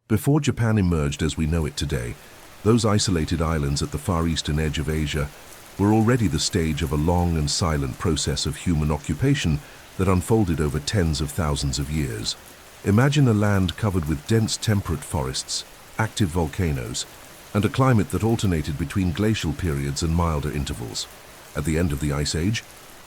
Before Japan emerged as we know it today, those isolated islands at the far eastern edge of Asia were already the stage of a long and silent process of human occupation that unfolded over tens of thousands of years. Imagine a land covered with dense temperate forests, active volcanoes, and a climate that alternated between glacial periods and milder intervals. At the end of the Ice Age,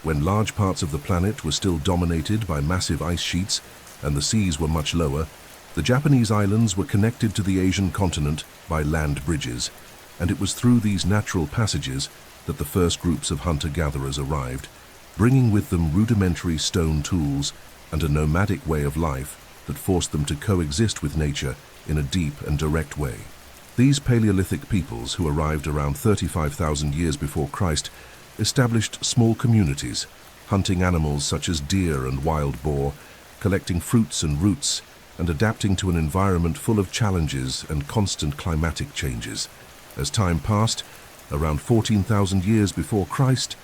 when large parts of the planet were still dominated by massive ice sheets and the seas were much lower, the Japanese islands were connected to the Asian continent by land bridges, and it was through these natural passages that the first groups of hunter-gatherers arrived, bringing with them rudimentary stone tools and a nomadic way of life that forced them to coexist with nature in a deep and direct way. These Paleolithic peoples, who arrived around 35,000 years before Christ, established small communities, hunting animals such as deer and wild boar, collecting fruits and roots, and adapting to an environment full of challenges and constant climatic changes. As time passed, around 14,000 years before Christ,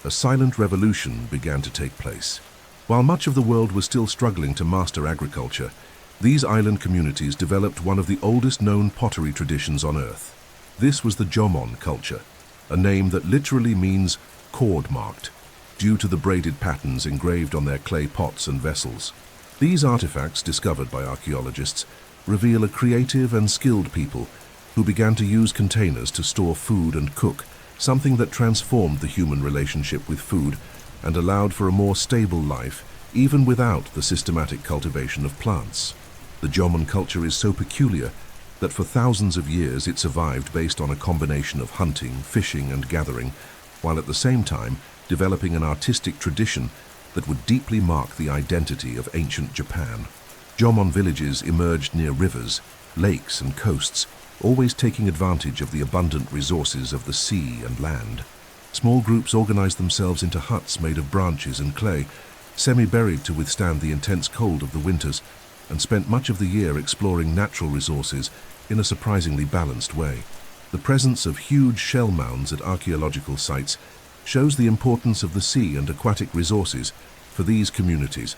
a silent revolution began to take place. While much of the world was still struggling to master agriculture, these island communities developed one of the oldest known pottery traditions on Earth. This was the Jomon culture, a name that literally means cord-marked, due to the braided patterns engraved on their clay pots and vessels. These artifacts, discovered by archaeologists, reveal a creative and skilled people who began to use containers to store food and cook, something that transformed the human relationship with food and allowed for a more stable life, even without the systematic cultivation of plants. The Jomon culture is so peculiar that for thousands of years it survived based on a combination of hunting, fishing, and gathering, while at the same time developing an artistic tradition that would deeply mark the identity of ancient Japan. Jomon villages emerged near rivers, lakes, and coasts, always taking advantage of the abundant resources of the sea and land. Small groups organized themselves into huts made of branches and clay, semi-buried to withstand the intense cold of the winters, and spent much of the year exploring natural resources in a surprisingly balanced way. The presence of huge shell mounds at archaeological sites shows the importance of the sea and aquatic resources for these communities,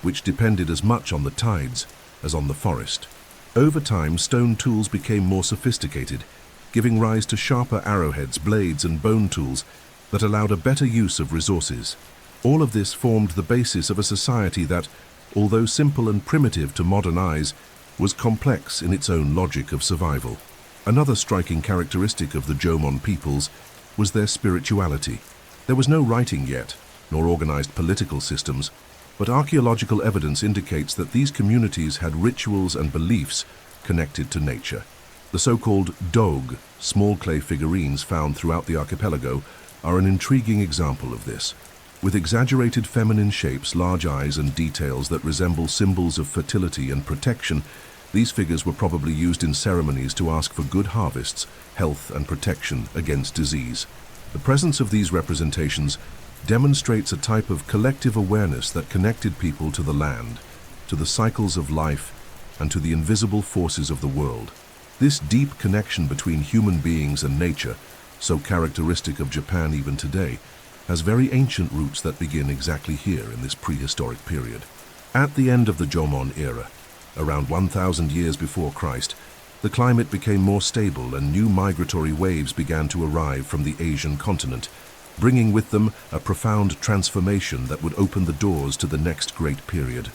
which depended as much on the tides as on the forest. Over time, stone tools became more sophisticated, giving rise to sharper arrowheads, blades, and bone tools that allowed a better use of resources. All of this formed the basis of a society that, although simple and primitive to modern eyes, was complex in its own logic of survival. Another striking characteristic of the Jomon peoples was their spirituality. There was no writing yet, nor organized political systems, but archaeological evidence indicates that these communities had rituals and beliefs connected to nature. The so-called dog, small clay figurines found throughout the archipelago, are an intriguing example of this. With exaggerated feminine shapes, large eyes, and details that resemble symbols of fertility and protection, these figures were probably used in ceremonies to ask for good harvests, health, and protection against disease. The presence of these representations demonstrates a type of collective awareness that connected people to the land, to the cycles of life, and to the invisible forces of the world. This deep connection between human beings and nature, so characteristic of Japan even today, has very ancient roots that begin exactly here in this prehistoric period. At the end of the Jomon era, around 1,000 years before Christ, the climate became more stable and new migratory waves began to arrive from the Asian continent, bringing with them a profound transformation that would open the doors to the next great period,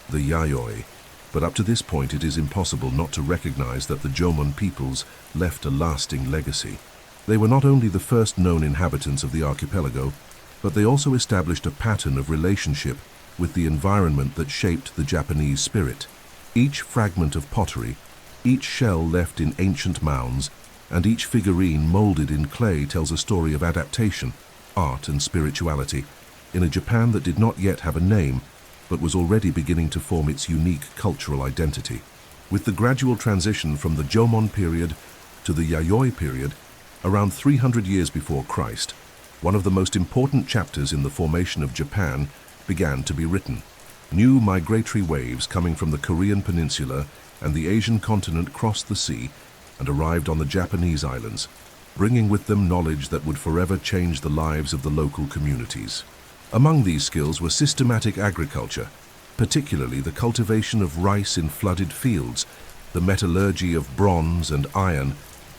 the Yayoi. But up to this point it is impossible not to recognize that the Jomon peoples left a lasting legacy. They were not only the first known inhabitants of the archipelago, but they also established a pattern of relationship with the environment that shaped the Japanese spirit. Each fragment of pottery, each shell left in ancient mounds, and each figurine molded in clay tells a story of adaptation, art, and spirituality in a Japan that did not yet have a name, but was already beginning to form its unique cultural identity. With the gradual transition from the Jomon period to the Yayoi period, around 300 years before Christ, one of the most important chapters in the formation of Japan began to be written. New migratory waves coming from the Korean peninsula and the Asian continent crossed the sea and arrived on the Japanese islands, bringing with them knowledge that would forever change the lives of the local communities. Among these skills were systematic agriculture, particularly the cultivation of rice in flooded fields, the metallurgy of bronze and iron,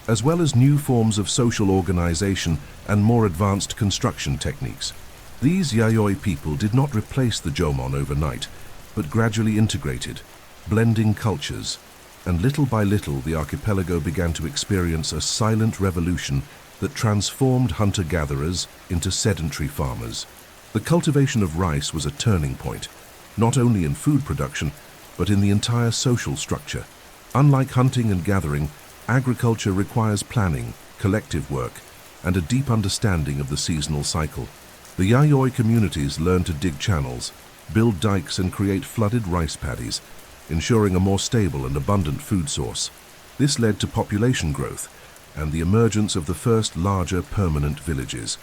as well as new forms of social organization and more advanced construction techniques. These Yayoi people did not replace the Jomon overnight, but gradually integrated, blending cultures, and little by little the archipelago began to experience a silent revolution that transformed hunter-gatherers into sedentary farmers. The cultivation of rice was a turning point, not only in food production, but in the entire social structure. Unlike hunting and gathering, agriculture requires planning, collective work, and a deep understanding of the seasonal cycle. The Yayoi communities learned to dig channels, build dikes, and create flooded rice paddies, ensuring a more stable and abundant food source. This led to population growth and the emergence of the first larger permanent villages,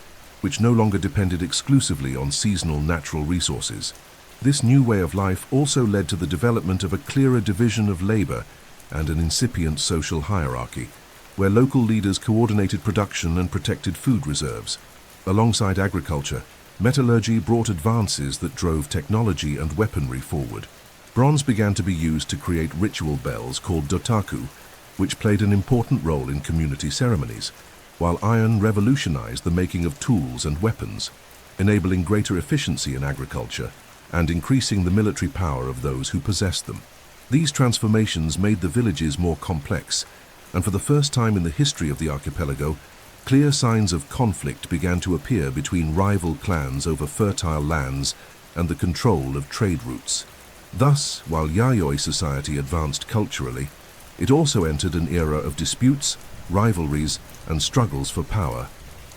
which no longer depended exclusively on seasonal natural resources. This new way of life also led to the development of a clearer division of labor and an incipient social hierarchy, where local leaders coordinated production and protected food reserves. Alongside agriculture, metallurgy brought advances that drove technology and weaponry forward. Bronze began to be used to create ritual bells called dotaku, which played an important role in community ceremonies, while iron revolutionized the making of tools and weapons, enabling greater efficiency in agriculture and increasing the military power of those who possessed them. These transformations made the villages more complex, and for the first time in the history of the archipelago, clear signs of conflict began to appear between rival clans over fertile lands and the control of trade routes. Thus, while Yayoi society advanced culturally, it also entered an era of disputes, rivalries, and struggles for power.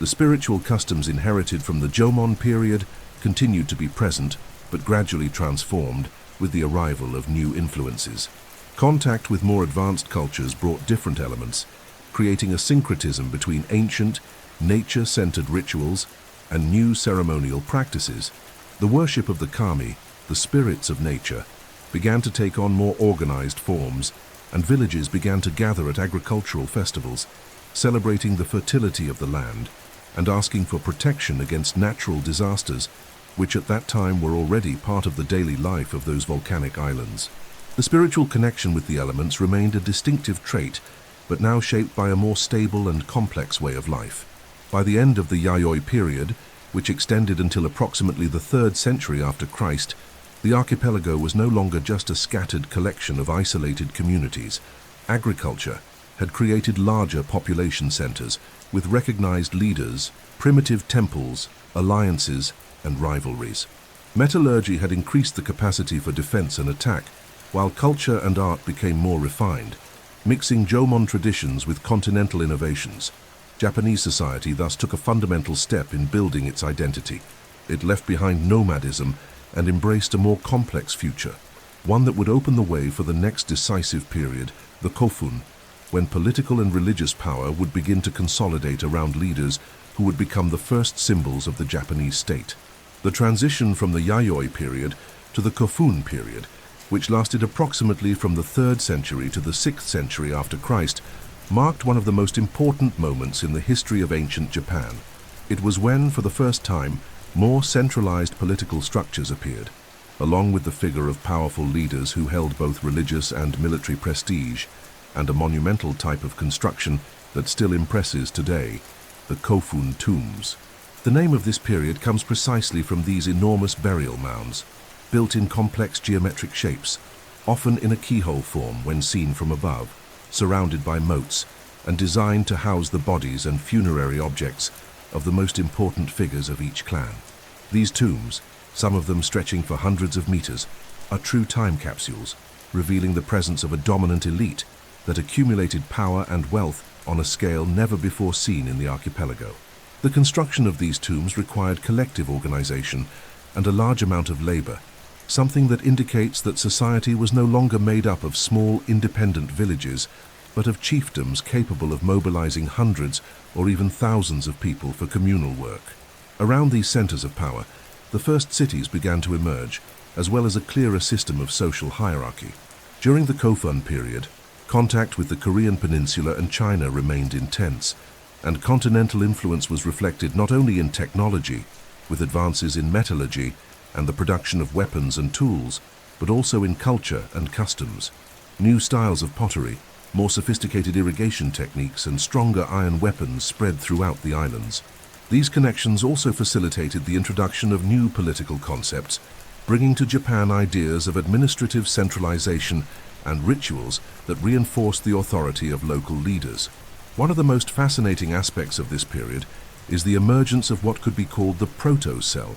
The spiritual customs inherited from the Jomon period continued to be present, but gradually transformed with the arrival of new influences. Contact with more advanced cultures brought different elements, creating a syncretism between ancient, nature-centered rituals and new ceremonial practices. The worship of the kami, the spirits of nature, began to take on more organized forms, and villages began to gather at agricultural festivals, celebrating the fertility of the land and asking for protection against natural disasters, which at that time were already part of the daily life of those volcanic islands. The spiritual connection with the elements remained a distinctive trait, but now shaped by a more stable and complex way of life. By the end of the Yayoi period, which extended until approximately the 3rd century after Christ, the archipelago was no longer just a scattered collection of isolated communities. Agriculture had created larger population centers with recognized leaders, primitive temples, alliances, and rivalries. Metallurgy had increased the capacity for defense and attack, while culture and art became more refined, mixing Jomon traditions with continental innovations. Japanese society thus took a fundamental step in building its identity. It left behind nomadism and embraced a more complex future, one that would open the way for the next decisive period, the Kofun, when political and religious power would begin to consolidate around leaders who would become the first symbols of the Japanese state. The transition from the Yayoi period to the Kofun period, which lasted approximately from the 3rd century to the 6th century after Christ, marked one of the most important moments in the history of ancient Japan. It was when, for the first time, more centralized political structures appeared, along with the figure of powerful leaders who held both religious and military prestige, and a monumental type of construction that still impresses today, the Kofun tombs. The name of this period comes precisely from these enormous burial mounds, built in complex geometric shapes, often in a keyhole form when seen from above, surrounded by moats, and designed to house the bodies and funerary objects of the most important figures of each clan. These tombs, some of them stretching for hundreds of meters, are true time capsules, revealing the presence of a dominant elite that accumulated power and wealth on a scale never before seen in the archipelago. The construction of these tombs required collective organization and a large amount of labor, something that indicates that society was no longer made up of small, independent villages, but of chiefdoms capable of mobilizing hundreds or even thousands of people for communal work. Around these centers of power, the first cities began to emerge, as well as a clearer system of social hierarchy. During the Kofun period, contact with the Korean peninsula and China remained intense, and continental influence was reflected not only in technology, with advances in metallurgy and the production of weapons and tools, but also in culture and customs. New styles of pottery, more sophisticated irrigation techniques, and stronger iron weapons spread throughout the islands. These connections also facilitated the introduction of new political concepts, bringing to Japan ideas of administrative centralization and rituals that reinforced the authority of local leaders. One of the most fascinating aspects of this period is the emergence of what could be called the proto-cell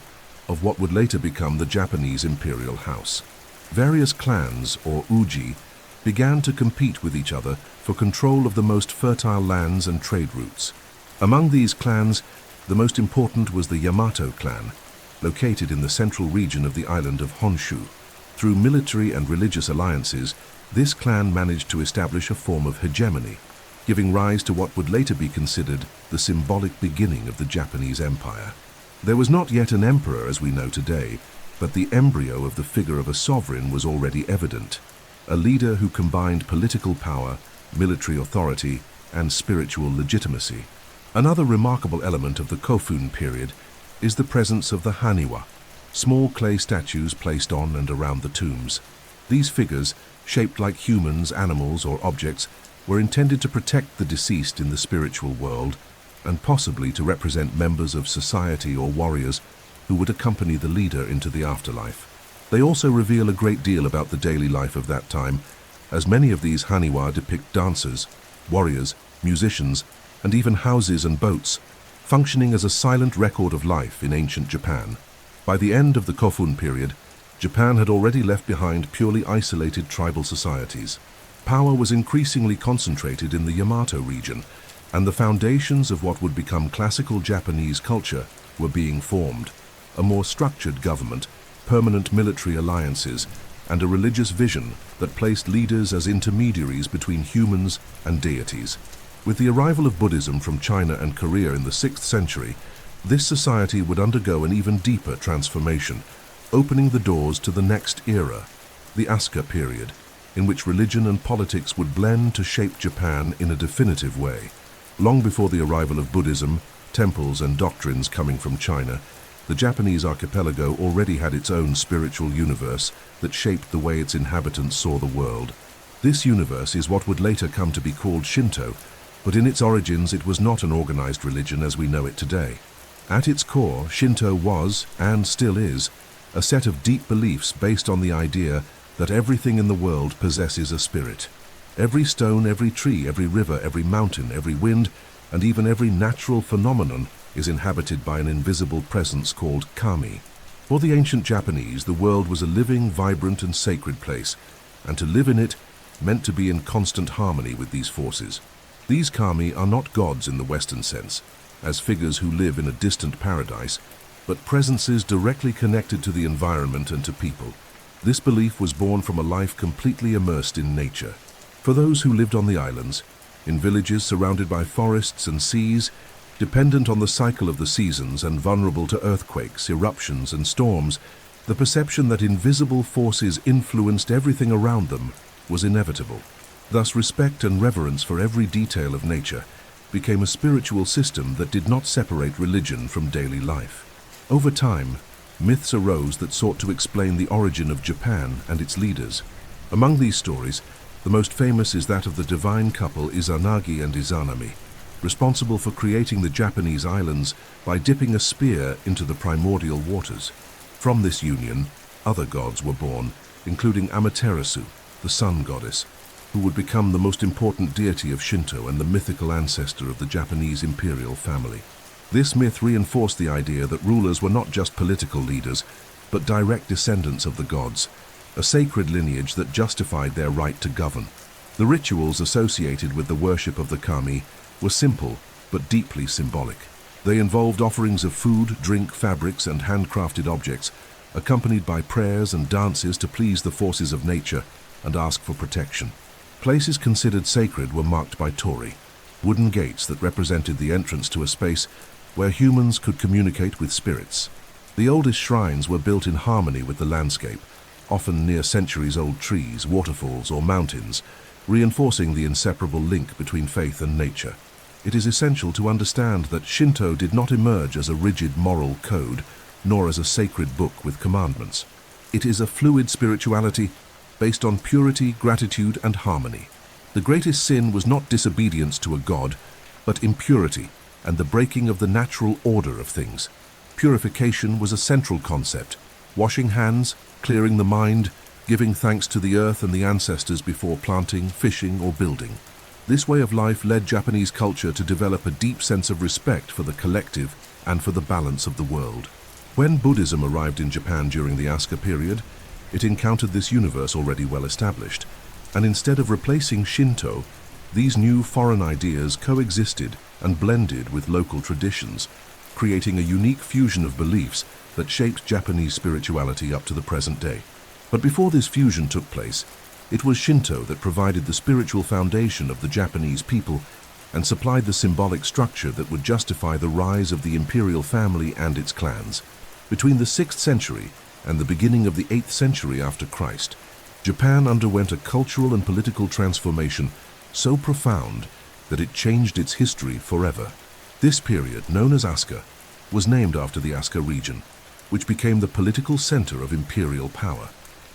of what would later become the Japanese imperial house. Various clans, or uji, began to compete with each other for control of the most fertile lands and trade routes. Among these clans, the most important was the Yamato clan, located in the central region of the island of Honshu. Through military and religious alliances, this clan managed to establish a form of hegemony, giving rise to what would later be considered the symbolic beginning of the Japanese Empire. There was not yet an emperor as we know today, but the embryo of the figure of a sovereign was already evident, a leader who combined political power, military authority, and spiritual legitimacy. Another remarkable element of the Kofun period is the presence of the haniwa, small clay statues placed on and around the tombs. These figures, shaped like humans, animals, or objects, were intended to protect the deceased in the spiritual world and possibly to represent members of society or warriors who would accompany the leader into the afterlife. They also reveal a great deal about the daily life of that time, as many of these haniwa depict dancers, warriors, musicians, and even houses and boats, functioning as a silent record of life in ancient Japan. By the end of the Kofun period, Japan had already left behind purely isolated tribal societies. Power was increasingly concentrated in the Yamato region, and the foundations of what would become classical Japanese culture were being formed. A more structured government, permanent military alliances, and a religious vision that placed leaders as intermediaries between humans and deities. With the arrival of Buddhism from China and Korea in the 6th century, this society would undergo an even deeper transformation, opening the doors to the next era, the Asuka period, in which religion and politics would blend to shape Japan in a definitive way. Long before the arrival of Buddhism, temples and doctrines coming from China, the Japanese archipelago already had its own spiritual universe that shaped the way its inhabitants saw the world. This universe is what would later come to be called Shinto, but in its origins it was not an organized religion as we know it today. At its core, Shinto was, and still is, a set of deep beliefs based on the idea that everything in the world possesses a spirit. Every stone, every tree, every river, every mountain, every wind, and even every natural phenomenon is inhabited by an invisible presence called kami. For the ancient Japanese, the world was a living, vibrant, and sacred place, and to live in it meant to be in constant harmony with these forces. These kami are not gods in the Western sense, as figures who live in a distant paradise, but presences directly connected to the environment and to people. This belief was born from a life completely immersed in nature. For those who lived on the islands, in villages surrounded by forests and seas, dependent on the cycle of the seasons and vulnerable to earthquakes, eruptions, and storms, the perception that invisible forces influenced everything around them was inevitable. Thus, respect and reverence for every detail of nature became a spiritual system that did not separate religion from daily life. Over time, myths arose that sought to explain the origin of Japan and its leaders. Among these stories, the most famous is that of the divine couple Izanagi and Izanami, responsible for creating the Japanese islands by dipping a spear into the primordial waters. From this union, other gods were born, including Amaterasu, the sun goddess, who would become the most important deity of Shinto and the mythical ancestor of the Japanese imperial family. This myth reinforced the idea that rulers were not just political leaders, but direct descendants of the gods, a sacred lineage that justified their right to govern. The rituals associated with the worship of the kami were simple but deeply symbolic. They involved offerings of food, drink, fabrics, and handcrafted objects, accompanied by prayers and dances to please the forces of nature and ask for protection. Places considered sacred were marked by torii, wooden gates that represented the entrance to a space where humans could communicate with spirits. The oldest shrines were built in harmony with the landscape, often near centuries-old trees, waterfalls, or mountains, reinforcing the inseparable link between faith and nature. It is essential to understand that Shinto did not emerge as a rigid moral code, nor as a sacred book with commandments. It is a fluid spirituality based on purity, gratitude, and harmony. The greatest sin was not disobedience to a god, but impurity and the breaking of the natural order of things. Purification was a central concept, washing hands, clearing the mind, giving thanks to the earth and the ancestors before planting, fishing, or building. This way of life led Japanese culture to develop a deep sense of respect for the collective and for the balance of the world. When Buddhism arrived in Japan during the Asuka period, it encountered this universe already well established, and instead of replacing Shinto, these new foreign ideas coexisted and blended with local traditions, creating a unique fusion of beliefs that shaped Japanese spirituality up to the present day. But before this fusion took place, it was Shinto that provided the spiritual foundation of the Japanese people and supplied the symbolic structure that would justify the rise of the imperial family and its clans. Between the 6th century and the beginning of the 8th century after Christ, Japan underwent a cultural and political transformation so profound that it changed its history forever. This period, known as Asuka, was named after the Asuka region, which became the political center of imperial power.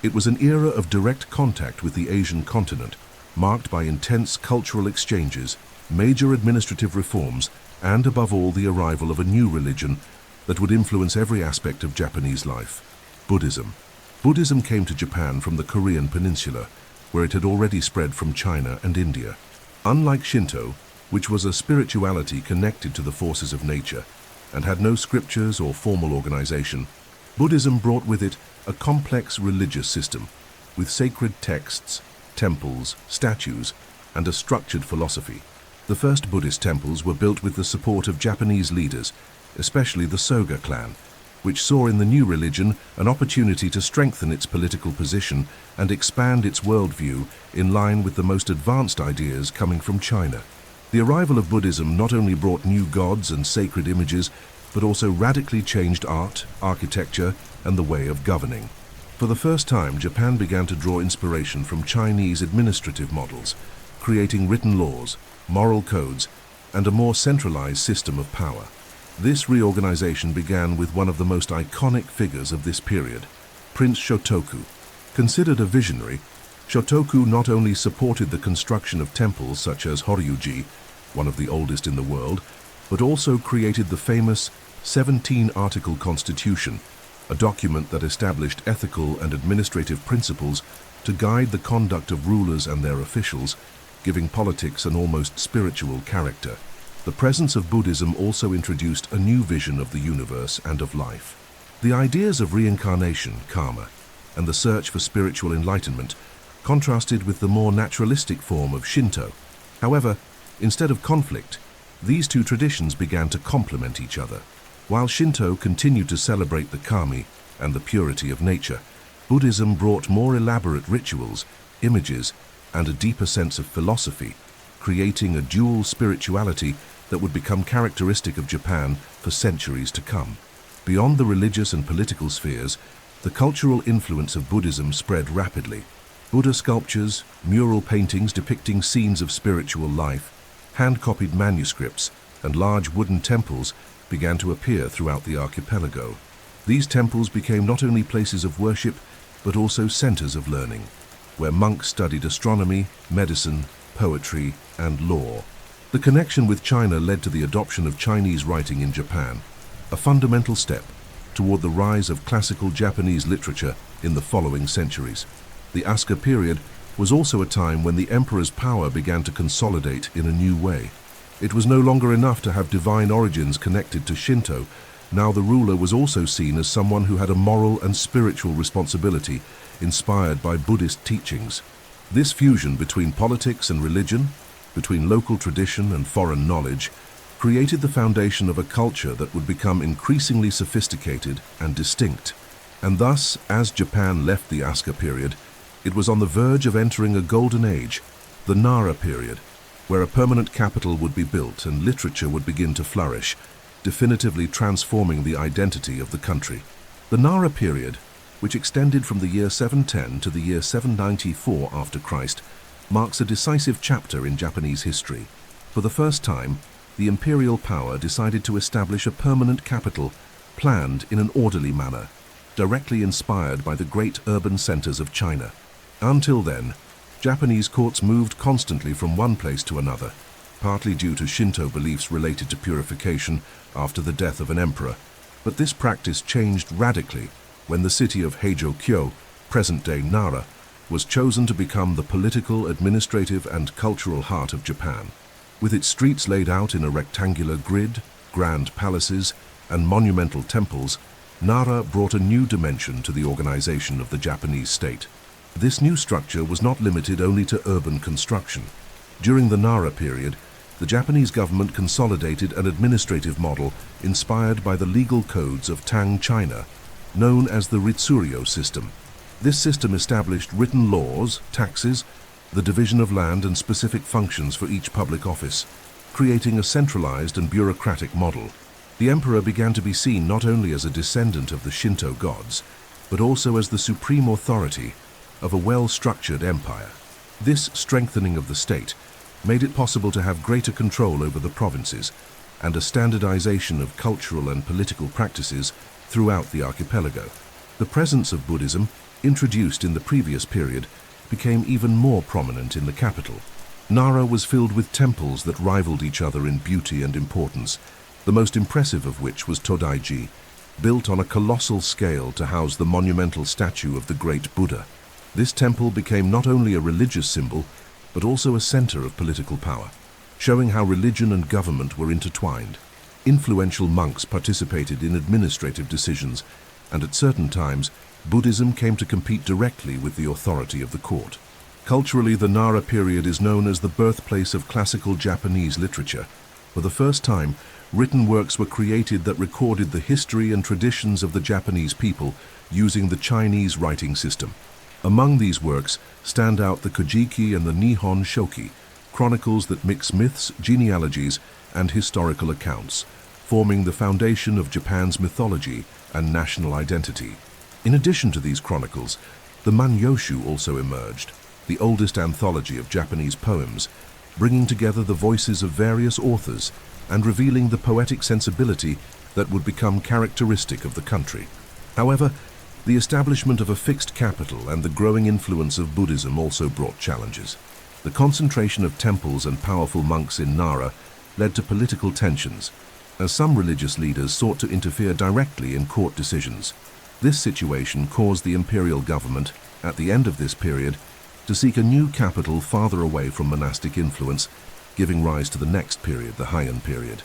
It was an era of direct contact with the Asian continent, marked by intense cultural exchanges, major administrative reforms, and above all the arrival of a new religion that would influence every aspect of Japanese life: Buddhism. Buddhism came to Japan from the Korean peninsula, where it had already spread from China and India. Unlike Shinto, which was a spirituality connected to the forces of nature and had no scriptures or formal organization, Buddhism brought with it a complex religious system with sacred texts, temples, statues, and a structured philosophy. The first Buddhist temples were built with the support of Japanese leaders, especially the Soga clan, which saw in the new religion an opportunity to strengthen its political position and expand its worldview in line with the most advanced ideas coming from China. The arrival of Buddhism not only brought new gods and sacred images, but also radically changed art, architecture, and the way of governing. For the first time, Japan began to draw inspiration from Chinese administrative models, creating written laws, moral codes, and a more centralized system of power. This reorganization began with one of the most iconic figures of this period, Prince Shotoku. Considered a visionary, Shotoku not only supported the construction of temples such as Horyuji, one of the oldest in the world, but also created the famous 17-article constitution, a document that established ethical and administrative principles to guide the conduct of rulers and their officials, giving politics an almost spiritual character. The presence of Buddhism also introduced a new vision of the universe and of life. The ideas of reincarnation, karma, and the search for spiritual enlightenment contrasted with the more naturalistic form of Shinto. However, instead of conflict, these two traditions began to complement each other. While Shinto continued to celebrate the kami and the purity of nature, Buddhism brought more elaborate rituals, images, and a deeper sense of philosophy, creating a dual spirituality that would become characteristic of Japan for centuries to come. Beyond the religious and political spheres, the cultural influence of Buddhism spread rapidly. Buddha sculptures, mural paintings depicting scenes of spiritual life, hand-copied manuscripts, and large wooden temples began to appear throughout the archipelago. These temples became not only places of worship, but also centers of learning, where monks studied astronomy, medicine, poetry, and law. The connection with China led to the adoption of Chinese writing in Japan, a fundamental step toward the rise of classical Japanese literature in the following centuries. The Asuka period was also a time when the emperor's power began to consolidate in a new way. It was no longer enough to have divine origins connected to Shinto. Now the ruler was also seen as someone who had a moral and spiritual responsibility inspired by Buddhist teachings. This fusion between politics and religion, between local tradition and foreign knowledge, created the foundation of a culture that would become increasingly sophisticated and distinct. And thus, as Japan left the Asuka period, it was on the verge of entering a golden age, the Nara period, where a permanent capital would be built and literature would begin to flourish, definitively transforming the identity of the country. The Nara period, which extended from the year 710 to the year 794 after Christ, marks a decisive chapter in Japanese history. For the first time, the imperial power decided to establish a permanent capital, planned in an orderly manner, directly inspired by the great urban centers of China. Until then, Japanese courts moved constantly from one place to another, partly due to Shinto beliefs related to purification after the death of an emperor. But this practice changed radically when the city of Heijō-kyo, present-day Nara, was chosen to become the political, administrative, and cultural heart of Japan. With its streets laid out in a rectangular grid, grand palaces, and monumental temples, Nara brought a new dimension to the organization of the Japanese state. This new structure was not limited only to urban construction. During the Nara period, the Japanese government consolidated an administrative model inspired by the legal codes of Tang China, known as the Ritsuryo system. This system established written laws, taxes, the division of land, and specific functions for each public office, creating a centralized and bureaucratic model. The emperor began to be seen not only as a descendant of the Shinto gods, but also as the supreme authority of a well-structured empire. This strengthening of the state made it possible to have greater control over the provinces and a standardization of cultural and political practices throughout the archipelago. The presence of Buddhism, introduced in the previous period, became even more prominent in the capital. Nara was filled with temples that rivaled each other in beauty and importance, the most impressive of which was Todaiji, built on a colossal scale to house the monumental statue of the great Buddha. This temple became not only a religious symbol, but also a center of political power, showing how religion and government were intertwined. Influential monks participated in administrative decisions, and at certain times, Buddhism came to compete directly with the authority of the court. Culturally, the Nara period is known as the birthplace of classical Japanese literature. For the first time, written works were created that recorded the history and traditions of the Japanese people using the Chinese writing system. Among these works stand out the Kojiki and the Nihon Shoki, chronicles that mix myths, genealogies, and historical accounts, forming the foundation of Japan's mythology and national identity. In addition to these chronicles, the Manyoshu also emerged, the oldest anthology of Japanese poems, bringing together the voices of various authors and revealing the poetic sensibility that would become characteristic of the country. However, the establishment of a fixed capital and the growing influence of Buddhism also brought challenges. The concentration of temples and powerful monks in Nara led to political tensions, as some religious leaders sought to interfere directly in court decisions. This situation caused the imperial government, at the end of this period, to seek a new capital farther away from monastic influence, giving rise to the next period, the Heian period.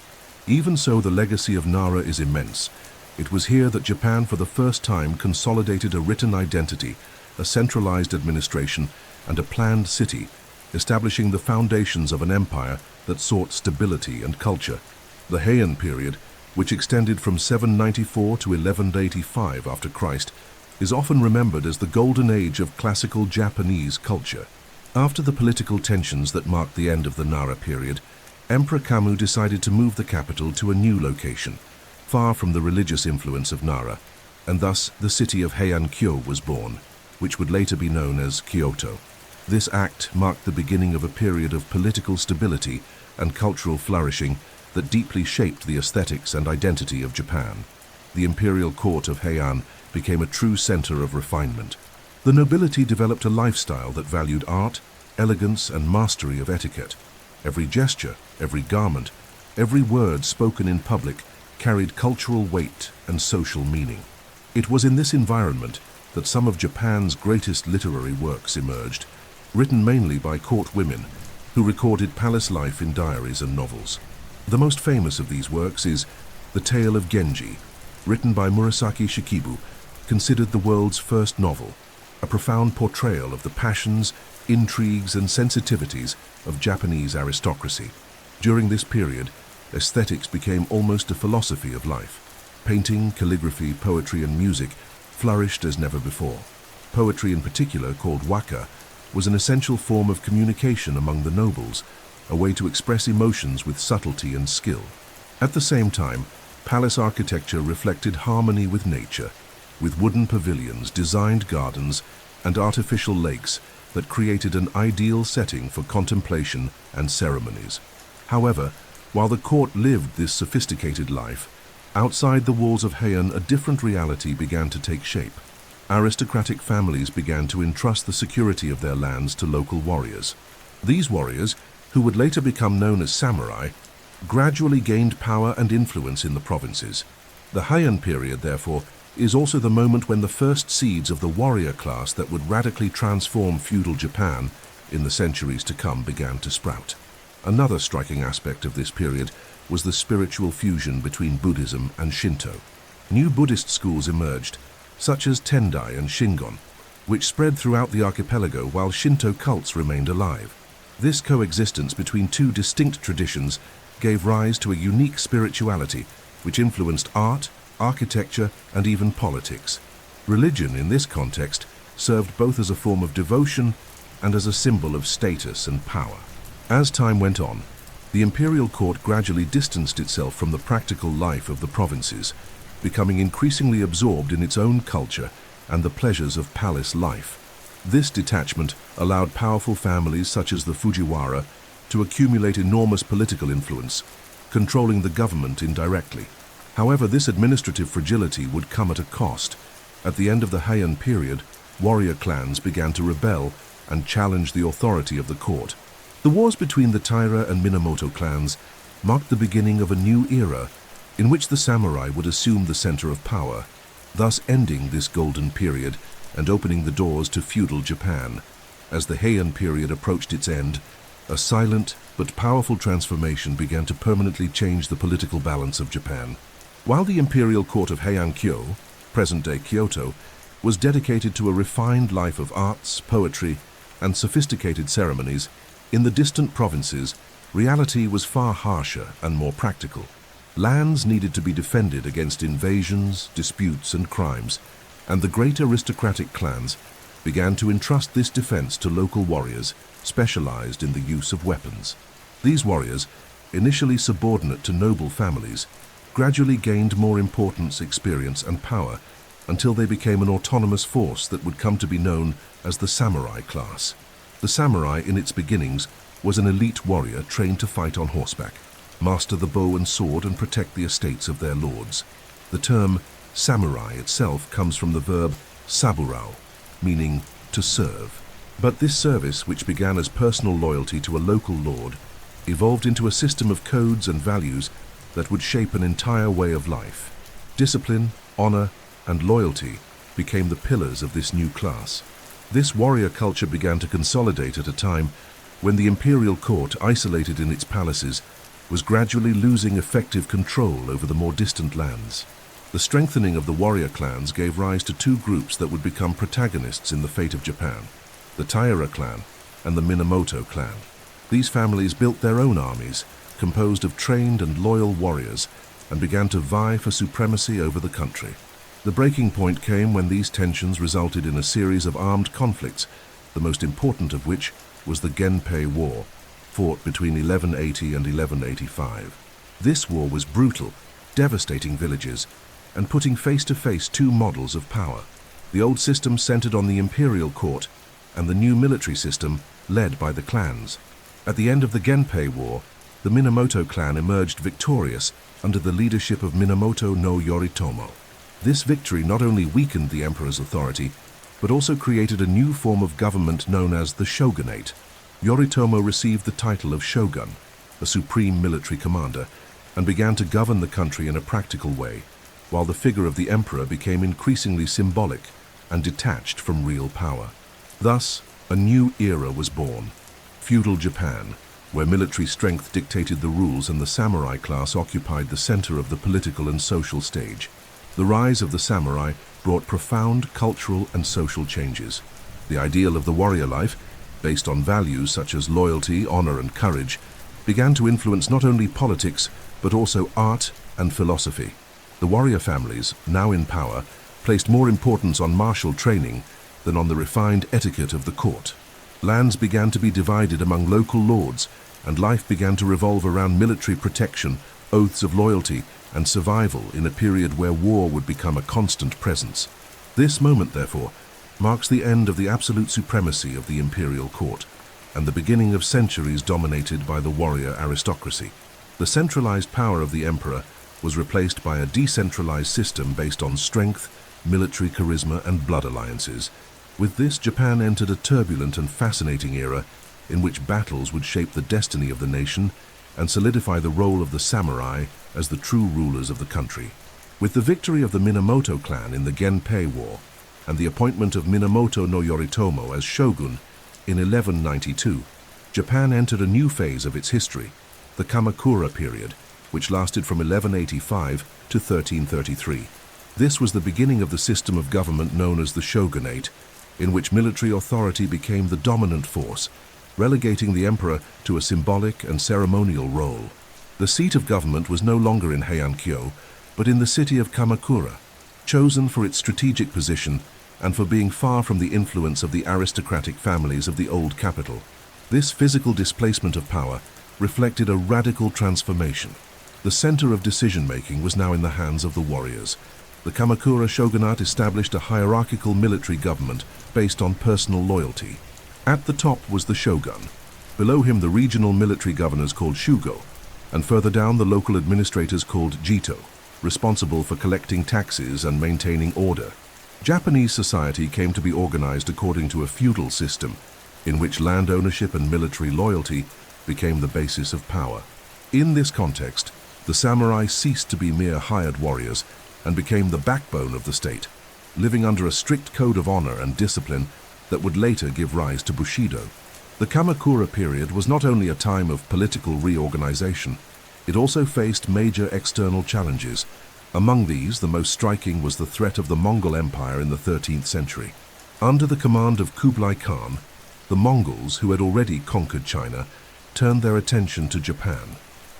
Even so, the legacy of Nara is immense. It was here that Japan for the first time consolidated a written identity, a centralized administration, and a planned city, establishing the foundations of an empire that sought stability and culture. The Heian period, which extended from 794 to 1185 after Christ, is often remembered as the golden age of classical Japanese culture. After the political tensions that marked the end of the Nara period, Emperor Kamu decided to move the capital to a new location, far from the religious influence of Nara, and thus the city of Heian-kyo was born, which would later be known as Kyoto. This act marked the beginning of a period of political stability and cultural flourishing that deeply shaped the aesthetics and identity of Japan. The imperial court of Heian became a true center of refinement. The nobility developed a lifestyle that valued art, elegance, and mastery of etiquette. Every gesture, every garment, every word spoken in public carried cultural weight and social meaning. It was in this environment that some of Japan's greatest literary works emerged, written mainly by court women who recorded palace life in diaries and novels. The most famous of these works is The Tale of Genji, written by Murasaki Shikibu, considered the world's first novel, a profound portrayal of the passions, intrigues, and sensitivities of Japanese aristocracy. During this period, aesthetics became almost a philosophy of life. Painting, calligraphy, poetry, and music flourished as never before. Poetry in particular, called waka, was an essential form of communication among the nobles, a way to express emotions with subtlety and skill. At the same time, palace architecture reflected harmony with nature, with wooden pavilions, designed gardens, and artificial lakes that created an ideal setting for contemplation and ceremonies. However, while the court lived this sophisticated life, outside the walls of Heian a different reality began to take shape. aristocratic families began to entrust the security of their lands to local warriors. These warriors, who would later become known as samurai, gradually gained power and influence in the provinces. The Heian period, therefore, is also the moment when the first seeds of the warrior class that would radically transform feudal Japan in the centuries to come began to sprout. Another striking aspect of this period was the spiritual fusion between Buddhism and Shinto. New Buddhist schools emerged, such as Tendai and Shingon, which spread throughout the archipelago while Shinto cults remained alive. This coexistence between two distinct traditions gave rise to a unique spirituality which influenced art, architecture, and even politics. Religion, in this context, served both as a form of devotion and as a symbol of status and power. As time went on, the imperial court gradually distanced itself from the practical life of the provinces, becoming increasingly absorbed in its own culture and the pleasures of palace life. This detachment allowed powerful families such as the Fujiwara to accumulate enormous political influence, controlling the government indirectly. However, this administrative fragility would come at a cost. At the end of the Heian period, warrior clans began to rebel and challenge the authority of the court. The wars between the Taira and Minamoto clans marked the beginning of a new era in which the samurai would assume the center of power, thus ending this golden period and opening the doors to feudal Japan. As the Heian period approached its end, a silent but powerful transformation began to permanently change the political balance of Japan. While the imperial court of Heian-kyo, present-day Kyoto, was dedicated to a refined life of arts, poetry, and sophisticated ceremonies, in the distant provinces, reality was far harsher and more practical. Lands needed to be defended against invasions, disputes, and crimes, and the great aristocratic clans began to entrust this defense to local warriors specialized in the use of weapons. These warriors, initially subordinate to noble families, gradually gained more importance, experience, and power until they became an autonomous force that would come to be known as the samurai class. The samurai, in its beginnings, was an elite warrior trained to fight on horseback, master the bow and sword, and protect the estates of their lords. The term samurai itself comes from the verb saburao, meaning to serve. But this service, which began as personal loyalty to a local lord, evolved into a system of codes and values that would shape an entire way of life. Discipline, honor, and loyalty became the pillars of this new class. This warrior culture began to consolidate at a time when the imperial court, isolated in its palaces, was gradually losing effective control over the more distant lands. The strengthening of the warrior clans gave rise to two groups that would become protagonists in the fate of Japan: the Taira clan and the Minamoto clan. These families built their own armies, composed of trained and loyal warriors, and began to vie for supremacy over the country. The breaking point came when these tensions resulted in a series of armed conflicts, the most important of which was the Genpei War, fought between 1180 and 1185. This war was brutal, devastating villages, and putting face to face two models of power. The old system centered on the imperial court, and the new military system led by the clans. At the end of the Genpei War, the Minamoto clan emerged victorious under the leadership of Minamoto no Yoritomo. This victory not only weakened the emperor's authority, but also created a new form of government known as the shogunate. Yoritomo received the title of shogun, a supreme military commander, and began to govern the country in a practical way, while the figure of the emperor became increasingly symbolic and detached from real power. Thus, a new era was born: feudal Japan, where military strength dictated the rules and the samurai class occupied the center of the political and social stage. The rise of the samurai brought profound cultural and social changes. The ideal of the warrior life, based on values such as loyalty, honor, and courage, began to influence not only politics, but also art and philosophy. The warrior families, now in power, placed more importance on martial training than on the refined etiquette of the court. Lands began to be divided among local lords, and life began to revolve around military protection, oaths of loyalty, and survival in a period where war would become a constant presence. This moment, therefore, marks the end of the absolute supremacy of the imperial court and the beginning of centuries dominated by the warrior aristocracy. The centralized power of the emperor was replaced by a decentralized system based on strength, military charisma, and blood alliances. With this, Japan entered a turbulent and fascinating era in which battles would shape the destiny of the nation and solidify the role of the samurai as the true rulers of the country. With the victory of the Minamoto clan in the Genpei War and the appointment of Minamoto no Yoritomo as shogun in 1192, Japan entered a new phase of its history, the Kamakura period, which lasted from 1185 to 1333. This was the beginning of the system of government known as the shogunate, in which military authority became the dominant force, relegating the emperor to a symbolic and ceremonial role. The seat of government was no longer in Heian-kyo, but in the city of Kamakura, chosen for its strategic position and for being far from the influence of the aristocratic families of the old capital. This physical displacement of power reflected a radical transformation. The center of decision-making was now in the hands of the warriors. The Kamakura shogunate established a hierarchical military government based on personal loyalty. At the top was the shogun. Below him, the regional military governors called shugo, and further down, the local administrators called jito, responsible for collecting taxes and maintaining order. Japanese society came to be organized according to a feudal system, in which land ownership and military loyalty became the basis of power. In this context, the samurai ceased to be mere hired warriors and became the backbone of the state, living under a strict code of honor and discipline that would later give rise to Bushido. The Kamakura period was not only a time of political reorganization, it also faced major external challenges. Among these, the most striking was the threat of the Mongol Empire in the 13th century. Under the command of Kublai Khan, the Mongols, who had already conquered China, turned their attention to Japan.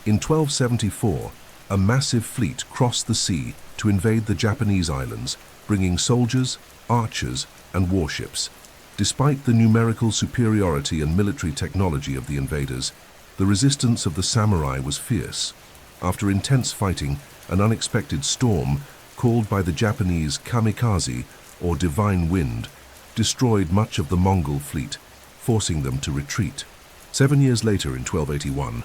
In 1274, a massive fleet crossed the sea to invade the Japanese islands, bringing soldiers, archers, and warships. Despite the numerical superiority and military technology of the invaders, the resistance of the samurai was fierce. After intense fighting, an unexpected storm, called by the Japanese kamikaze, or divine wind, destroyed much of the Mongol fleet, forcing them to retreat. 7 years later, in 1281,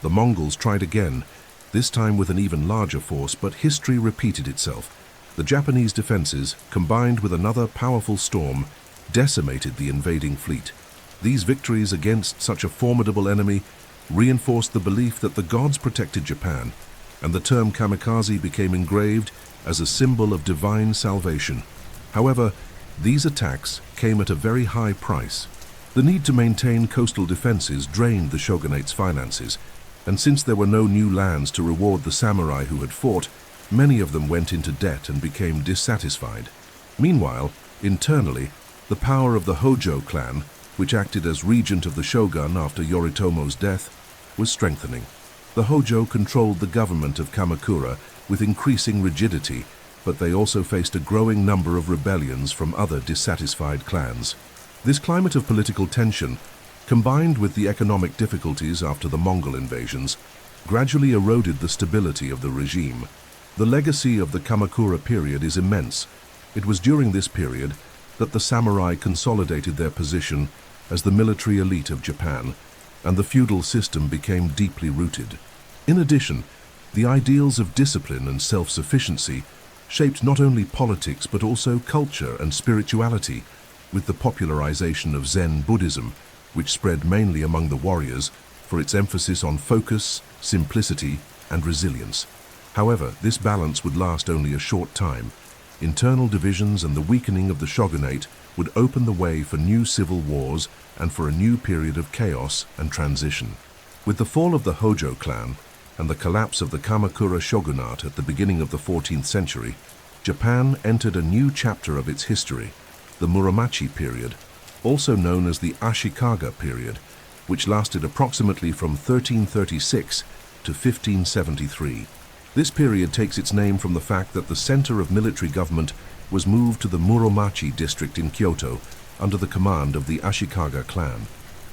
the Mongols tried again, this time with an even larger force, but history repeated itself. The Japanese defenses, combined with another powerful storm, decimated the invading fleet. These victories against such a formidable enemy reinforced the belief that the gods protected Japan, and the term kamikaze became engraved as a symbol of divine salvation. However, these attacks came at a very high price. The need to maintain coastal defenses drained the shogunate's finances, and since there were no new lands to reward the samurai who had fought, many of them went into debt and became dissatisfied. Meanwhile, internally, the power of the Hojo clan, which acted as regent of the shogun after Yoritomo's death, was strengthening. The Hojo controlled the government of Kamakura with increasing rigidity, but they also faced a growing number of rebellions from other dissatisfied clans. This climate of political tension, combined with the economic difficulties after the Mongol invasions, gradually eroded the stability of the regime. The legacy of the Kamakura period is immense. It was during this period that the samurai consolidated their position as the military elite of Japan, and the feudal system became deeply rooted. In addition, the ideals of discipline and self-sufficiency shaped not only politics but also culture and spirituality, with the popularization of Zen Buddhism, which spread mainly among the warriors for its emphasis on focus, simplicity, and resilience. However, this balance would last only a short time. Internal divisions and the weakening of the shogunate would open the way for new civil wars and for a new period of chaos and transition. With the fall of the Hojo clan and the collapse of the Kamakura shogunate at the beginning of the 14th century, Japan entered a new chapter of its history, the Muromachi period, also known as the Ashikaga period, which lasted approximately from 1336 to 1573. This period takes its name from the fact that the center of military government was moved to the Muromachi district in Kyoto under the command of the Ashikaga clan.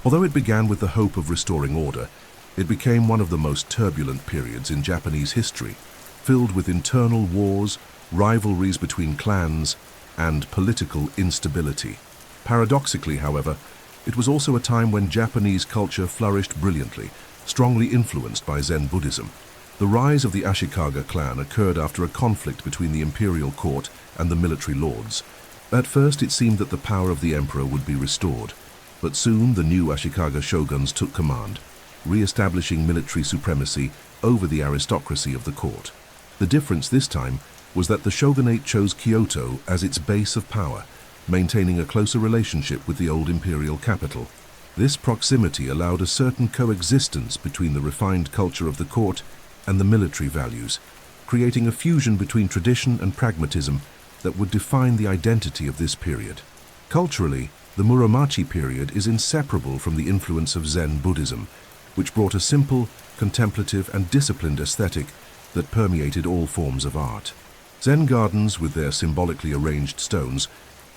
Although it began with the hope of restoring order, it became one of the most turbulent periods in Japanese history, filled with internal wars, rivalries between clans, and political instability. Paradoxically, however, it was also a time when Japanese culture flourished brilliantly, strongly influenced by Zen Buddhism. The rise of the Ashikaga clan occurred after a conflict between the imperial court and the military lords. At first it seemed that the power of the emperor would be restored, but soon the new Ashikaga shoguns took command, re-establishing military supremacy over the aristocracy of the court. The difference this time was that the shogunate chose Kyoto as its base of power, maintaining a closer relationship with the old imperial capital. This proximity allowed a certain coexistence between the refined culture of the court and the military values, creating a fusion between tradition and pragmatism that would define the identity of this period. Culturally, the Muromachi period is inseparable from the influence of Zen Buddhism, which brought a simple, contemplative and disciplined aesthetic that permeated all forms of art. Zen gardens, with their symbolically arranged stones,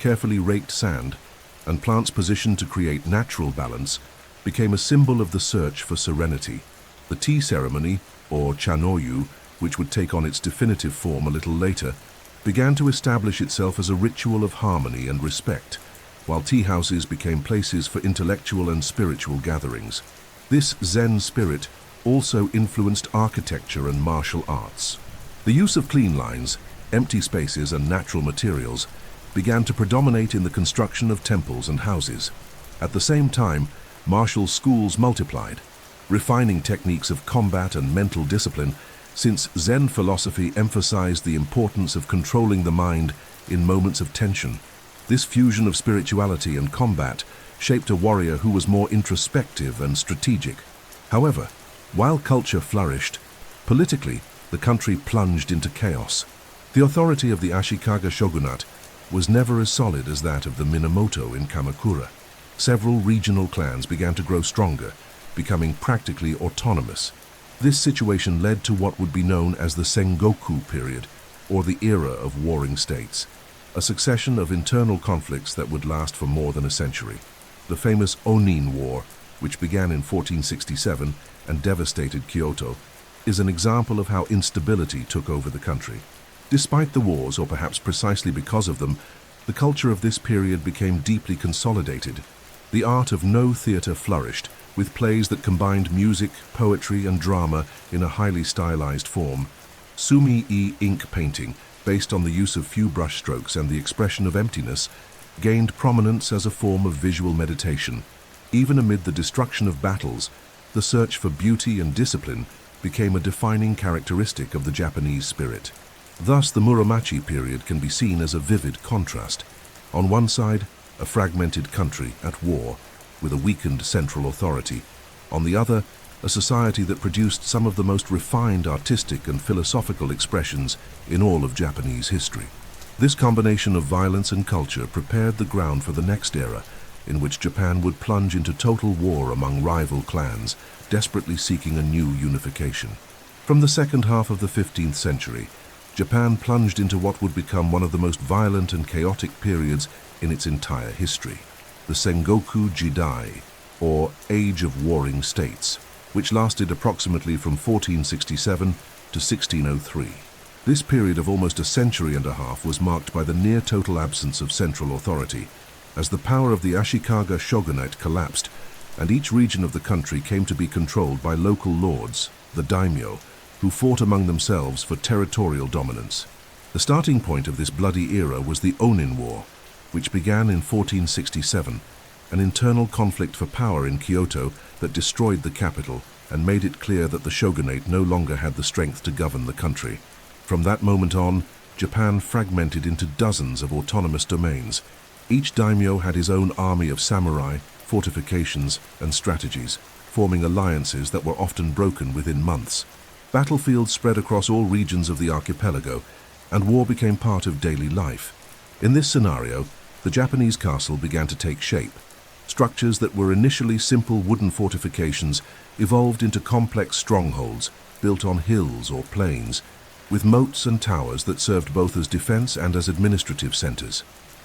carefully raked sand, and plants positioned to create natural balance, became a symbol of the search for serenity. The tea ceremony, or chanoyu, which would take on its definitive form a little later, began to establish itself as a ritual of harmony and respect, while tea houses became places for intellectual and spiritual gatherings. This Zen spirit also influenced architecture and martial arts. The use of clean lines, empty spaces and natural materials began to predominate in the construction of temples and houses. At the same time, martial schools multiplied, refining techniques of combat and mental discipline, since Zen philosophy emphasized the importance of controlling the mind in moments of tension. This fusion of spirituality and combat shaped a warrior who was more introspective and strategic. However, while culture flourished, politically, the country plunged into chaos. The authority of the Ashikaga shogunate was never as solid as that of the Minamoto in Kamakura. Several regional clans began to grow stronger, becoming practically autonomous. This situation led to what would be known as the Sengoku period, or the era of warring states, a succession of internal conflicts that would last for more than a century. The famous Onin War, which began in 1467 and devastated Kyoto, is an example of how instability took over the country. Despite the wars, or perhaps precisely because of them, the culture of this period became deeply consolidated. The art of no theater flourished, with plays that combined music, poetry, and drama in a highly stylized form. Sumi-e ink painting, based on the use of few brushstrokes and the expression of emptiness, gained prominence as a form of visual meditation. Even amid the destruction of battles, the search for beauty and discipline became a defining characteristic of the Japanese spirit. Thus, the Muromachi period can be seen as a vivid contrast. On one side, a fragmented country at war, with a weakened central authority. On the other, a society that produced some of the most refined artistic and philosophical expressions in all of Japanese history. This combination of violence and culture prepared the ground for the next era, in which Japan would plunge into total war among rival clans, desperately seeking a new unification. From the second half of the 15th century, Japan plunged into what would become one of the most violent and chaotic periods in its entire history, the Sengoku Jidai, or Age of Warring States, which lasted approximately from 1467 to 1603. This period of almost a century and a half was marked by the near-total absence of central authority, as the power of the Ashikaga shogunate collapsed, and each region of the country came to be controlled by local lords, the daimyo, who fought among themselves for territorial dominance. The starting point of this bloody era was the Onin War, which began in 1467, an internal conflict for power in Kyoto that destroyed the capital and made it clear that the shogunate no longer had the strength to govern the country. From that moment on, Japan fragmented into dozens of autonomous domains. Each daimyo had his own army of samurai, fortifications, and strategies, forming alliances that were often broken within months. Battlefields spread across all regions of the archipelago, and war became part of daily life. In this scenario, the Japanese castle began to take shape. Structures that were initially simple wooden fortifications evolved into complex strongholds built on hills or plains, with moats and towers that served both as defense and as administrative centers.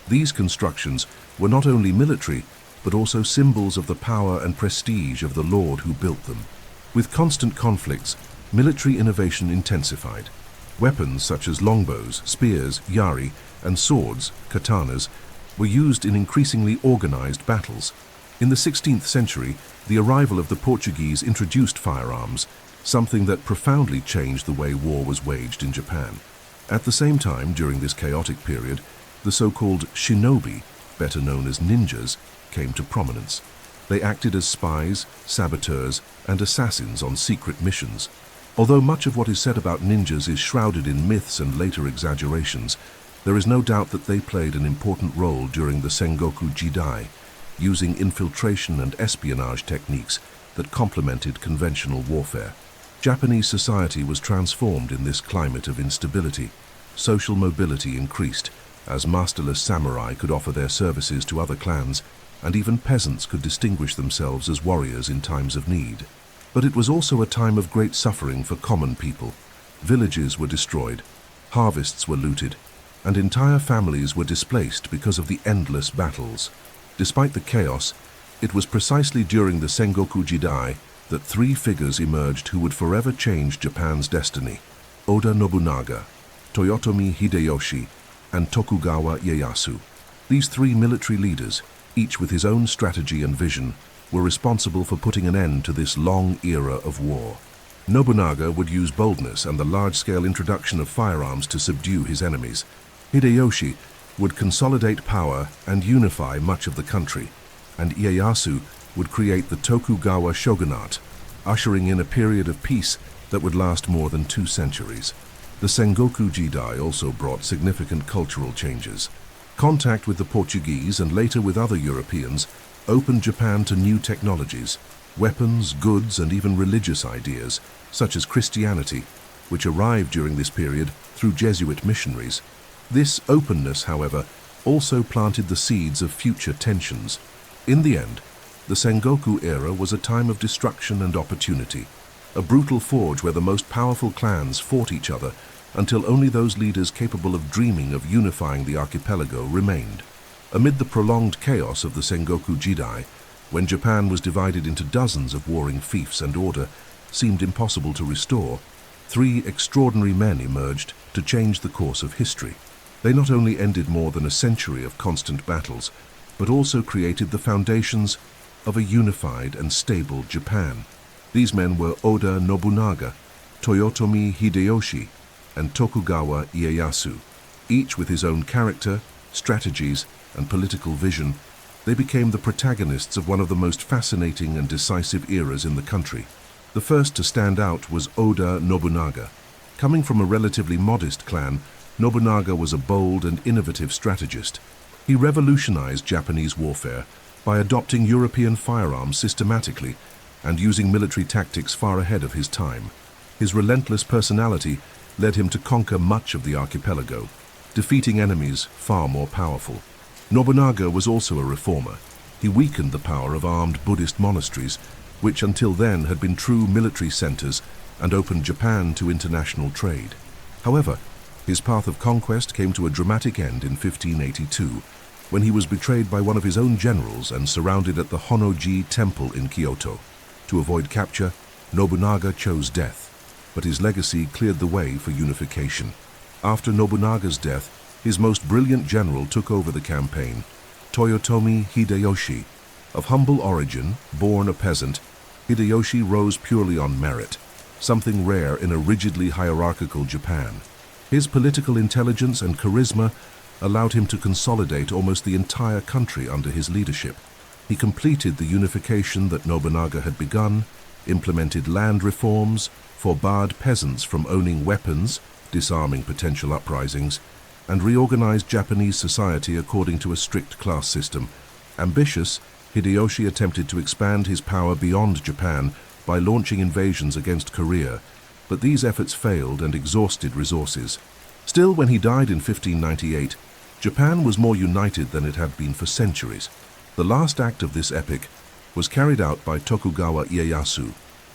These constructions were not only military, but also symbols of the power and prestige of the lord who built them. With constant conflicts, military innovation intensified. Weapons such as longbows, spears, yari, and swords, katanas, were used in increasingly organized battles. In the 16th century, the arrival of the Portuguese introduced firearms, something that profoundly changed the way war was waged in Japan. At the same time, during this chaotic period, the so-called shinobi, better known as ninjas, came to prominence. They acted as spies, saboteurs, and assassins on secret missions. Although much of what is said about ninjas is shrouded in myths and later exaggerations, there is no doubt that they played an important role during the Sengoku Jidai, using infiltration and espionage techniques that complemented conventional warfare. Japanese society was transformed in this climate of instability. Social mobility increased, as masterless samurai could offer their services to other clans, and even peasants could distinguish themselves as warriors in times of need. But it was also a time of great suffering for common people. Villages were destroyed, harvests were looted, and entire families were displaced because of the endless battles. Despite the chaos, it was precisely during the Sengoku Jidai that three figures emerged who would forever change Japan's destiny: Oda Nobunaga, Toyotomi Hideyoshi, and Tokugawa Ieyasu. These three military leaders, each with his own strategy and vision, were responsible for putting an end to this long era of war. Nobunaga would use boldness and the large-scale introduction of firearms to subdue his enemies. Hideyoshi would consolidate power and unify much of the country, and Ieyasu would create the Tokugawa shogunate, ushering in a period of peace that would last more than 2 centuries. The Sengoku Jidai also brought significant cultural changes. Contact with the Portuguese and later with other Europeans opened Japan to new technologies, weapons, goods, and even religious ideas, such as Christianity, which arrived during this period through Jesuit missionaries. This openness, however, also planted the seeds of future tensions. In the end, the Sengoku era was a time of destruction and opportunity, a brutal forge where the most powerful clans fought each other until only those leaders capable of dreaming of unifying the archipelago remained. Amid the prolonged chaos of the Sengoku Jidai, when Japan was divided into dozens of warring fiefs and order seemed impossible to restore, 3 extraordinary men emerged to change the course of history. They not only ended more than a century of constant battles, but also created the foundations of a unified and stable Japan. These men were Oda Nobunaga, Toyotomi Hideyoshi, and Tokugawa Ieyasu. Each with his own character, strategies, and political vision, they became the protagonists of one of the most fascinating and decisive eras in the country. The first to stand out was Oda Nobunaga. Coming from a relatively modest clan, Nobunaga was a bold and innovative strategist. He revolutionized Japanese warfare by adopting European firearms systematically and using military tactics far ahead of his time. His relentless personality led him to conquer much of the archipelago, defeating enemies far more powerful. Nobunaga was also a reformer. He weakened the power of armed Buddhist monasteries, which until then had been true military centers and opened Japan to international trade. However, his path of conquest came to a dramatic end in 1582, when he was betrayed by one of his own generals and surrounded at the Honnoji Temple in Kyoto. To avoid capture, Nobunaga chose death, but his legacy cleared the way for unification. After Nobunaga's death, his most brilliant general took over the campaign, Toyotomi Hideyoshi. Of humble origin, born a peasant, Hideyoshi rose purely on merit, something rare in a rigidly hierarchical Japan. His political intelligence and charisma allowed him to consolidate almost the entire country under his leadership. He completed the unification that Nobunaga had begun, implemented land reforms, forbade peasants from owning weapons, disarming potential uprisings, and reorganized Japanese society according to a strict class system. Ambitious, Hideyoshi attempted to expand his power beyond Japan by launching invasions against Korea, but these efforts failed and exhausted resources. Still, when he died in 1598, Japan was more united than it had been for centuries. The last act of this epic was carried out by Tokugawa Ieyasu.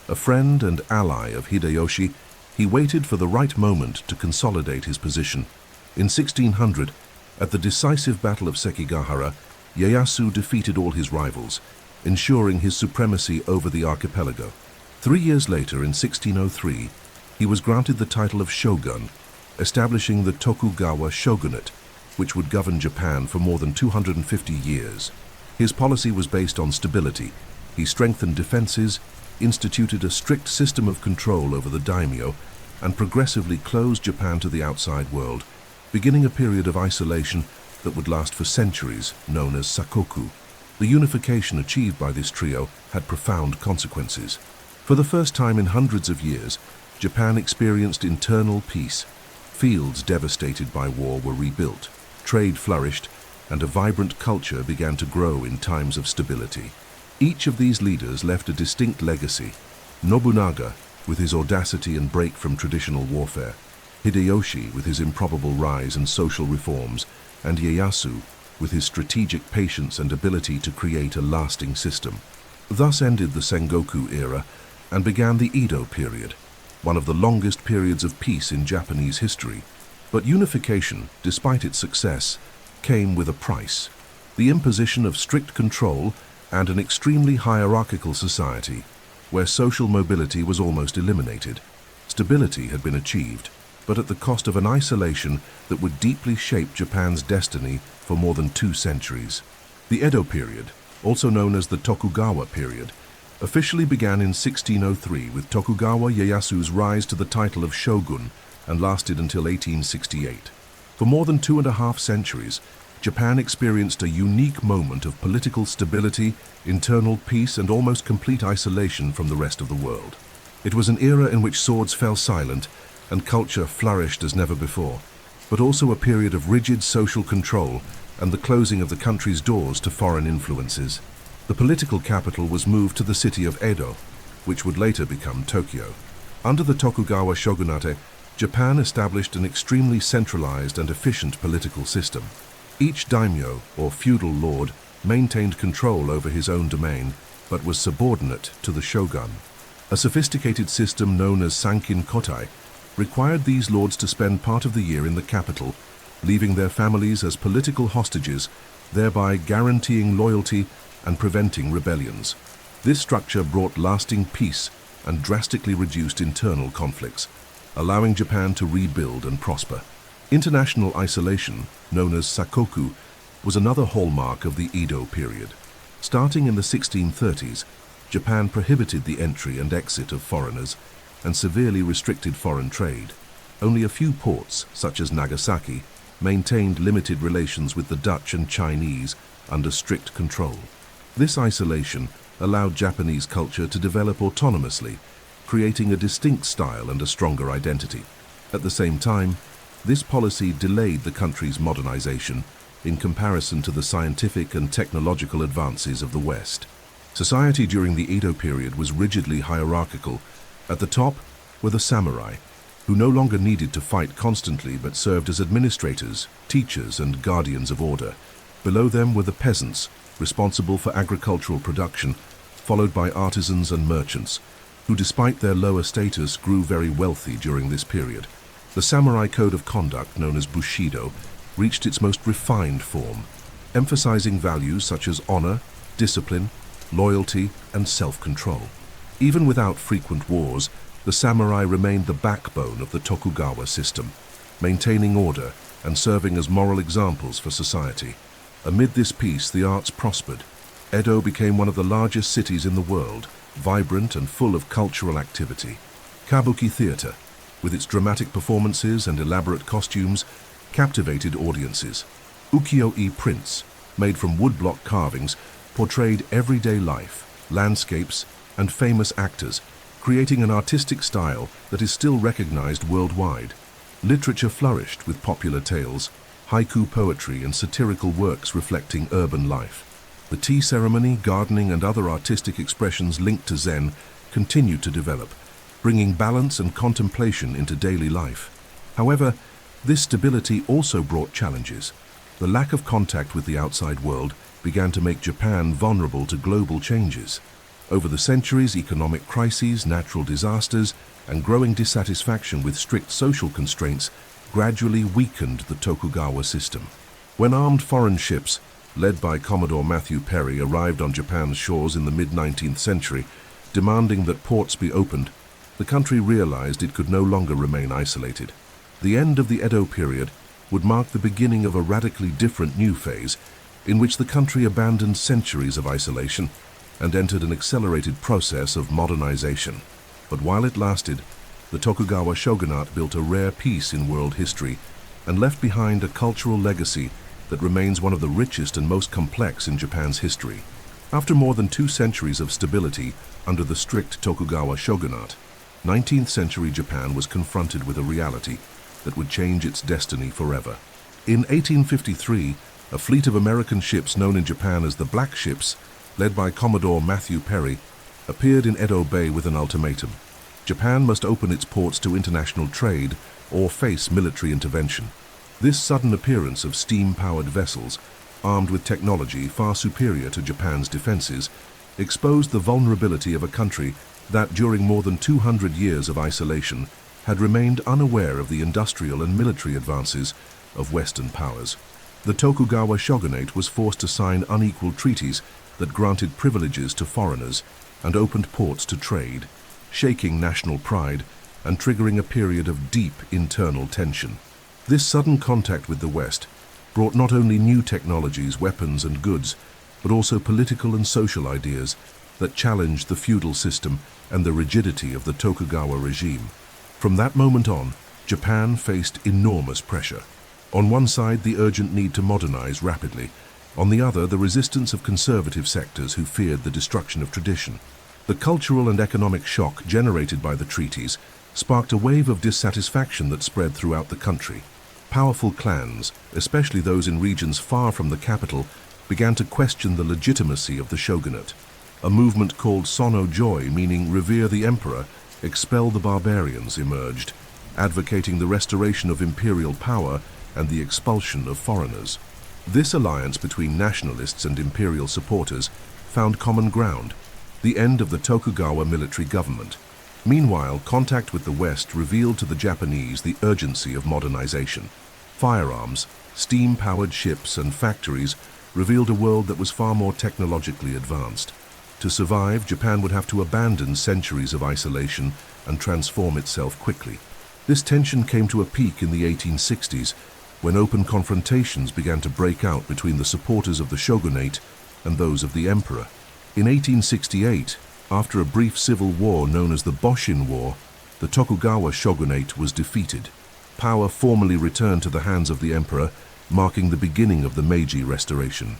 A friend and ally of Hideyoshi, he waited for the right moment to consolidate his position. In 1600, at the decisive Battle of Sekigahara, Ieyasu defeated all his rivals, ensuring his supremacy over the archipelago. 3 years later, in 1603, he was granted the title of shogun, establishing the Tokugawa shogunate, which would govern Japan for more than 250 years. His policy was based on stability. He strengthened defenses, instituted a strict system of control over the daimyo, and progressively closed Japan to the outside world, beginning a period of isolation that would last for centuries, known as Sakoku. The unification achieved by this trio had profound consequences. For the first time in hundreds of years, Japan experienced internal peace. Fields devastated by war were rebuilt, trade flourished, and a vibrant culture began to grow in times of stability. Each of these leaders left a distinct legacy. Nobunaga, with his audacity and break from traditional warfare, Hideyoshi with his improbable rise and social reforms, and Ieyasu with his strategic patience and ability to create a lasting system. Thus ended the Sengoku era and began the Edo period, one of the longest periods of peace in Japanese history. But unification, despite its success, came with a price: the imposition of strict control and an extremely hierarchical society, where social mobility was almost eliminated. Stability had been achieved, but at the cost of an isolation that would deeply shape Japan's destiny for more than 2 centuries. The Edo period, also known as the Tokugawa period, officially began in 1603 with Tokugawa Ieyasu's rise to the title of shogun and lasted until 1868. For more than 2.5 centuries, Japan experienced a unique moment of political stability, internal peace, and almost complete isolation from the rest of the world. It was an era in which swords fell silent and culture flourished as never before, but also a period of rigid social control and the closing of the country's doors to foreign influences. The political capital was moved to the city of Edo, which would later become Tokyo. Under the Tokugawa shogunate, Japan established an extremely centralized and efficient political system. Each daimyo, or feudal lord, maintained control over his own domain, but was subordinate to the shogun. A sophisticated system known as sankin kotai required these lords to spend part of the year in the capital, leaving their families as political hostages, thereby guaranteeing loyalty and preventing rebellions. This structure brought lasting peace and drastically reduced internal conflicts, allowing Japan to rebuild and prosper. International isolation, known as Sakoku, was another hallmark of the Edo period. Starting in the 1630s, Japan prohibited the entry and exit of foreigners and severely restricted foreign trade. Only a few ports, such as Nagasaki, maintained limited relations with the Dutch and Chinese under strict control. This isolation allowed Japanese culture to develop autonomously, creating a distinct style and a stronger identity. At the same time, this policy delayed the country's modernization in comparison to the scientific and technological advances of the West. Society during the Edo period was rigidly hierarchical. At the top were the samurai, who no longer needed to fight constantly but served as administrators, teachers, and guardians of order. Below them were the peasants, responsible for agricultural production, followed by artisans and merchants, who despite their lower status grew very wealthy during this period. The samurai code of conduct, known as Bushido, reached its most refined form, emphasizing values such as honor, discipline, loyalty, and self-control. Even without frequent wars, the samurai remained the backbone of the Tokugawa system, maintaining order and serving as moral examples for society. Amid this peace, the arts prospered. Edo became one of the largest cities in the world, vibrant and full of cultural activity. Kabuki theater, with its dramatic performances and elaborate costumes, captivated audiences. Ukiyo-e prints, made from woodblock carvings, portrayed everyday life, landscapes, and famous actors, creating an artistic style that is still recognized worldwide. Literature flourished with popular tales, haiku poetry, and satirical works reflecting urban life. The tea ceremony, gardening, and other artistic expressions linked to Zen continued to develop, bringing balance and contemplation into daily life. However, this stability also brought challenges. The lack of contact with the outside world began to make Japan vulnerable to global changes. Over the centuries, economic crises, natural disasters, and growing dissatisfaction with strict social constraints gradually weakened the Tokugawa system. When armed foreign ships, led by Commodore Matthew Perry, arrived on Japan's shores in the mid-19th century, demanding that ports be opened, the country realized it could no longer remain isolated. The end of the Edo period would mark the beginning of a radically different new phase, in which the country abandoned centuries of isolation and entered an accelerated process of modernization. But while it lasted, the Tokugawa shogunate built a rare piece in world history and left behind a cultural legacy that remains one of the richest and most complex in Japan's history. After more than 2 centuries of stability under the strict Tokugawa shogunate, 19th century Japan was confronted with a reality that would change its destiny forever. In 1853, a fleet of American ships known in Japan as the Black Ships, led by Commodore Matthew Perry, appeared in Edo Bay with an ultimatum. Japan must open its ports to international trade or face military intervention. This sudden appearance of steam-powered vessels, armed with technology far superior to Japan's defenses, exposed the vulnerability of a country that, during more than 200 years of isolation, had remained unaware of the industrial and military advances of Western powers. The Tokugawa shogunate was forced to sign unequal treaties that granted privileges to foreigners and opened ports to trade, shaking national pride and triggering a period of deep internal tension. This sudden contact with the West brought not only new technologies, weapons and goods, but also political and social ideas that challenged the feudal system and the rigidity of the Tokugawa regime. From that moment on, Japan faced enormous pressure. On one side, the urgent need to modernize rapidly. On the other, the resistance of conservative sectors who feared the destruction of tradition. The cultural and economic shock generated by the treaties sparked a wave of dissatisfaction that spread throughout the country. Powerful clans, especially those in regions far from the capital, began to question the legitimacy of the shogunate. A movement called Sono Joy, meaning revere the emperor, expel the barbarians, emerged, advocating the restoration of imperial power and the expulsion of foreigners. This alliance between nationalists and imperial supporters found common ground, the end of the Tokugawa military government. Meanwhile, contact with the West revealed to the Japanese the urgency of modernization. Firearms, steam-powered ships and factories revealed a world that was far more technologically advanced. To survive, Japan would have to abandon centuries of isolation and transform itself quickly. This tension came to a peak in the 1860s, when open confrontations began to break out between the supporters of the shogunate and those of the emperor. In 1868, after a brief civil war known as the Boshin War, the Tokugawa shogunate was defeated. Power formally returned to the hands of the emperor, marking the beginning of the Meiji Restoration.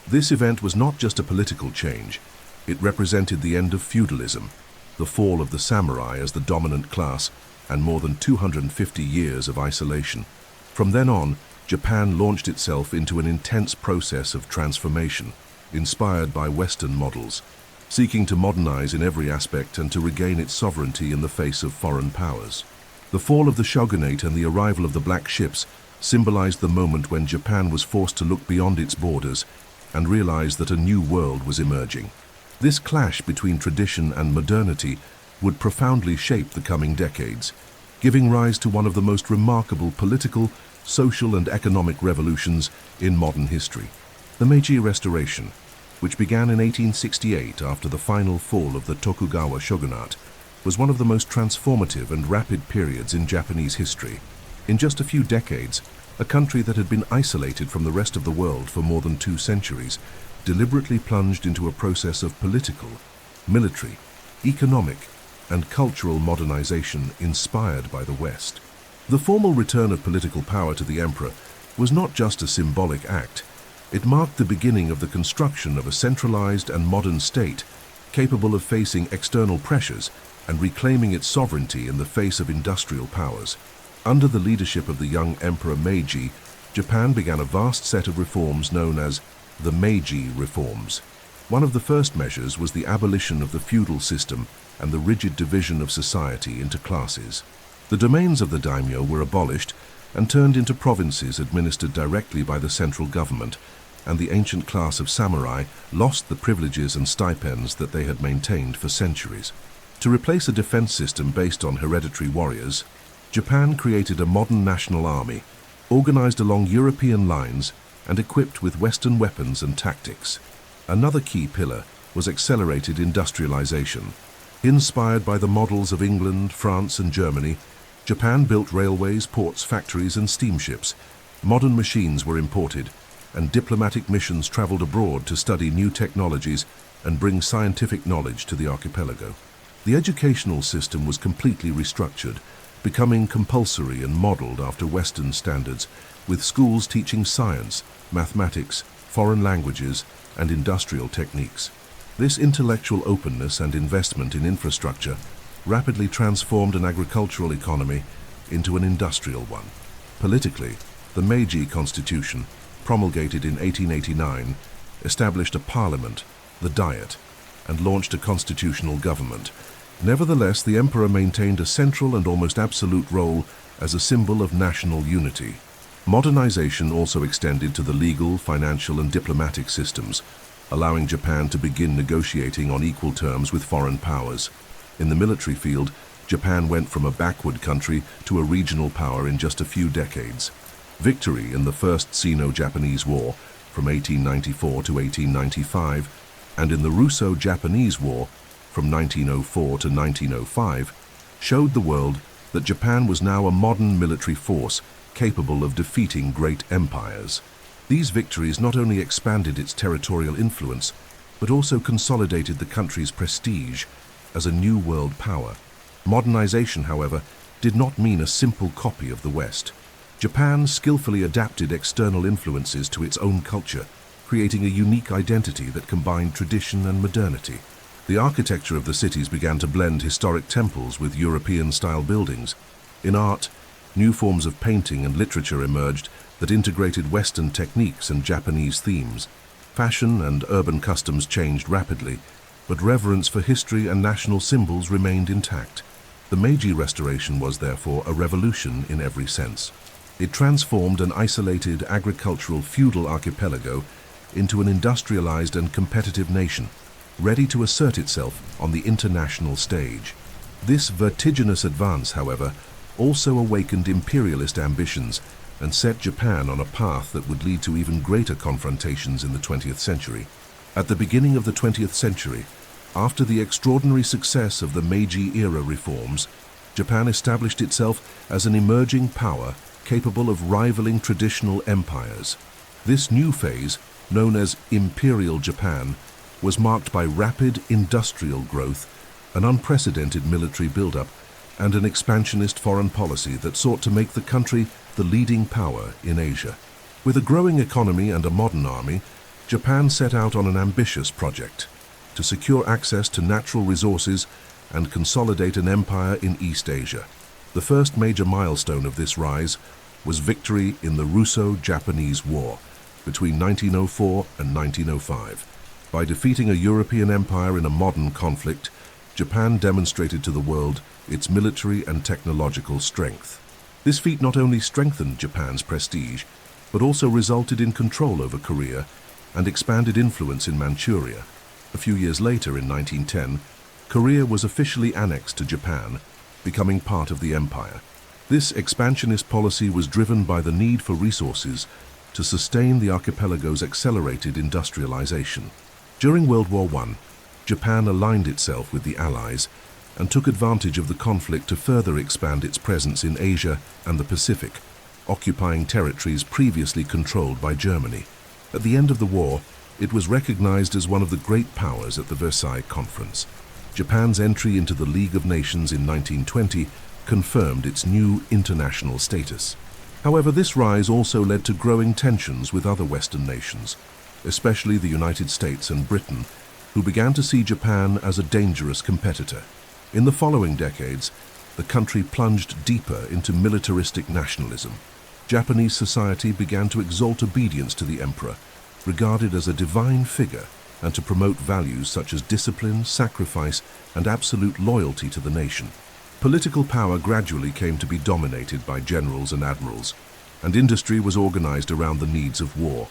This event was not just a political change. It represented the end of feudalism, the fall of the samurai as the dominant class, and more than 250 years of isolation. From then on, Japan launched itself into an intense process of transformation, inspired by Western models, seeking to modernize in every aspect and to regain its sovereignty in the face of foreign powers. The fall of the shogunate and the arrival of the Black Ships symbolized the moment when Japan was forced to look beyond its borders and realize that a new world was emerging. This clash between tradition and modernity would profoundly shape the coming decades, giving rise to one of the most remarkable political, social and economic revolutions in modern history. The Meiji Restoration, which began in 1868 after the final fall of the Tokugawa shogunate, was one of the most transformative and rapid periods in Japanese history. In just a few decades, a country that had been isolated from the rest of the world for more than 2 centuries deliberately plunged into a process of political, military, economic, and cultural modernization inspired by the West. The formal return of political power to the emperor was not just a symbolic act. It marked the beginning of the construction of a centralized and modern state capable of facing external pressures and reclaiming its sovereignty in the face of industrial powers. Under the leadership of the young Emperor Meiji, Japan began a vast set of reforms known as the Meiji Reforms. One of the first measures was the abolition of the feudal system and the rigid division of society into classes. The domains of the daimyo were abolished and turned into provinces administered directly by the central government, and the ancient class of samurai lost the privileges and stipends that they had maintained for centuries. To replace a defense system based on hereditary warriors, Japan created a modern national army, organized along European lines and equipped with Western weapons and tactics. Another key pillar was accelerated industrialization. Inspired by the models of England, France, and Germany, Japan built railways, ports, factories, and steamships. Modern machines were imported, and diplomatic missions traveled abroad to study new technologies and bring scientific knowledge to the archipelago. The educational system was completely restructured, becoming compulsory and modeled after Western standards, with schools teaching science, mathematics, foreign languages, and industrial techniques. This intellectual openness and investment in infrastructure rapidly transformed an agricultural economy into an industrial one. Politically, the Meiji Constitution, promulgated in 1889, established a parliament, the Diet, and launched a constitutional government. Nevertheless, the emperor maintained a central and almost absolute role as a symbol of national unity. Modernization also extended to the legal, financial, and diplomatic systems, allowing Japan to begin negotiating on equal terms with foreign powers. In the military field, Japan went from a backward country to a regional power in just a few decades. Victory in the First Sino-Japanese War from 1894 to 1895, and in the Russo-Japanese War from 1904 to 1905, showed the world that Japan was now a modern military force capable of defeating great empires. These victories not only expanded its territorial influence, but also consolidated the country's prestige as a new world power. Modernization, however, did not mean a simple copy of the West. Japan skillfully adapted external influences to its own culture, creating a unique identity that combined tradition and modernity. The architecture of the cities began to blend historic temples with European-style buildings. In art, new forms of painting and literature emerged that integrated Western techniques and Japanese themes. Fashion and urban customs changed rapidly, but reverence for history and national symbols remained intact. The Meiji Restoration was therefore a revolution in every sense. It transformed an isolated agricultural feudal archipelago into an industrialized and competitive nation, ready to assert itself on the international stage. This vertiginous advance, however, also awakened imperialist ambitions and set Japan on a path that would lead to even greater confrontations in the 20th century. At the beginning of the 20th century, after the extraordinary success of the Meiji Era reforms, Japan established itself as an emerging power capable of rivaling traditional empires. This new phase, known as Imperial Japan, was marked by rapid industrial growth, an unprecedented military buildup, and an expansionist foreign policy that sought to make the country the leading power in Asia. With a growing economy and a modern army, Japan set out on an ambitious project to secure access to natural resources and consolidate an empire in East Asia. The first major milestone of this rise was victory in the Russo-Japanese War between 1904 and 1905. By defeating a European empire in a modern conflict, Japan demonstrated to the world its military and technological strength. This feat not only strengthened Japan's prestige, but also resulted in control over Korea and expanded influence in Manchuria. A few years later, in 1910, Korea was officially annexed to Japan, becoming part of the empire. This expansionist policy was driven by the need for resources to sustain the archipelago's accelerated industrialization. During World War I, Japan aligned itself with the Allies and took advantage of the conflict to further expand its presence in Asia and the Pacific, occupying territories previously controlled by Germany. At the end of the war, it was recognized as one of the great powers at the Versailles Conference. Japan's entry into the League of Nations in 1920 confirmed its new international status. However, this rise also led to growing tensions with other Western nations, especially the United States and Britain, who began to see Japan as a dangerous competitor. In the following decades, the country plunged deeper into militaristic nationalism. Japanese society began to exalt obedience to the emperor, regarded as a divine figure, and to promote values such as discipline, sacrifice, and absolute loyalty to the nation. Political power gradually came to be dominated by generals and admirals, and industry was organized around the needs of war.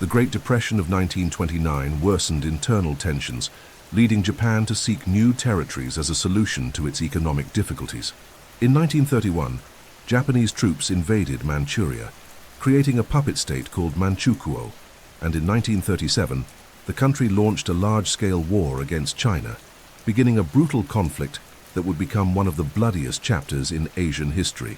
The Great Depression of 1929 worsened internal tensions, leading Japan to seek new territories as a solution to its economic difficulties. In 1931, Japanese troops invaded Manchuria, creating a puppet state called Manchukuo, and in 1937, the country launched a large-scale war against China, beginning a brutal conflict that would become one of the bloodiest chapters in Asian history.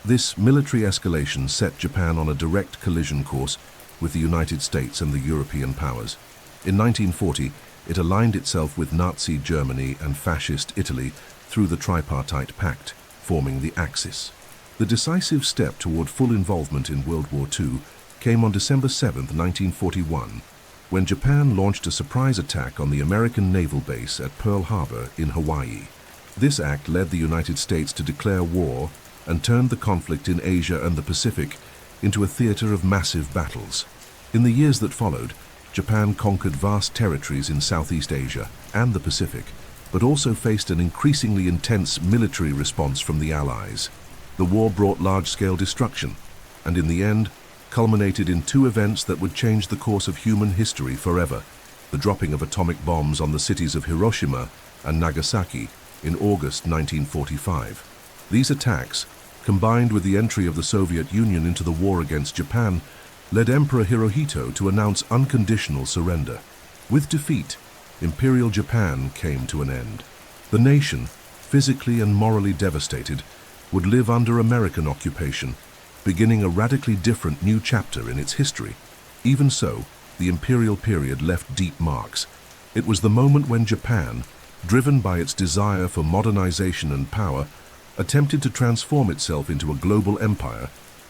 This military escalation set Japan on a direct collision course with the United States and the European powers. In 1940, It aligned itself with Nazi Germany and Fascist Italy through the Tripartite Pact, forming the Axis. The decisive step toward full involvement in World War II came on December 7, 1941, when Japan launched a surprise attack on the American naval base at Pearl Harbor in Hawaii. This act led the United States to declare war and turned the conflict in Asia and the Pacific into a theater of massive battles. In the years that followed, Japan conquered vast territories in Southeast Asia and the Pacific, but also faced an increasingly intense military response from the Allies. The war brought large-scale destruction, and in the end, culminated in two events that would change the course of human history forever: the dropping of atomic bombs on the cities of Hiroshima and Nagasaki in August 1945. These attacks, combined with the entry of the Soviet Union into the war against Japan, led Emperor Hirohito to announce unconditional surrender. With defeat, Imperial Japan came to an end. The nation, physically and morally devastated, would live under American occupation, beginning a radically different new chapter in its history. Even so, the imperial period left deep marks. It was the moment when Japan, driven by its desire for modernization and power, attempted to transform itself into a global empire,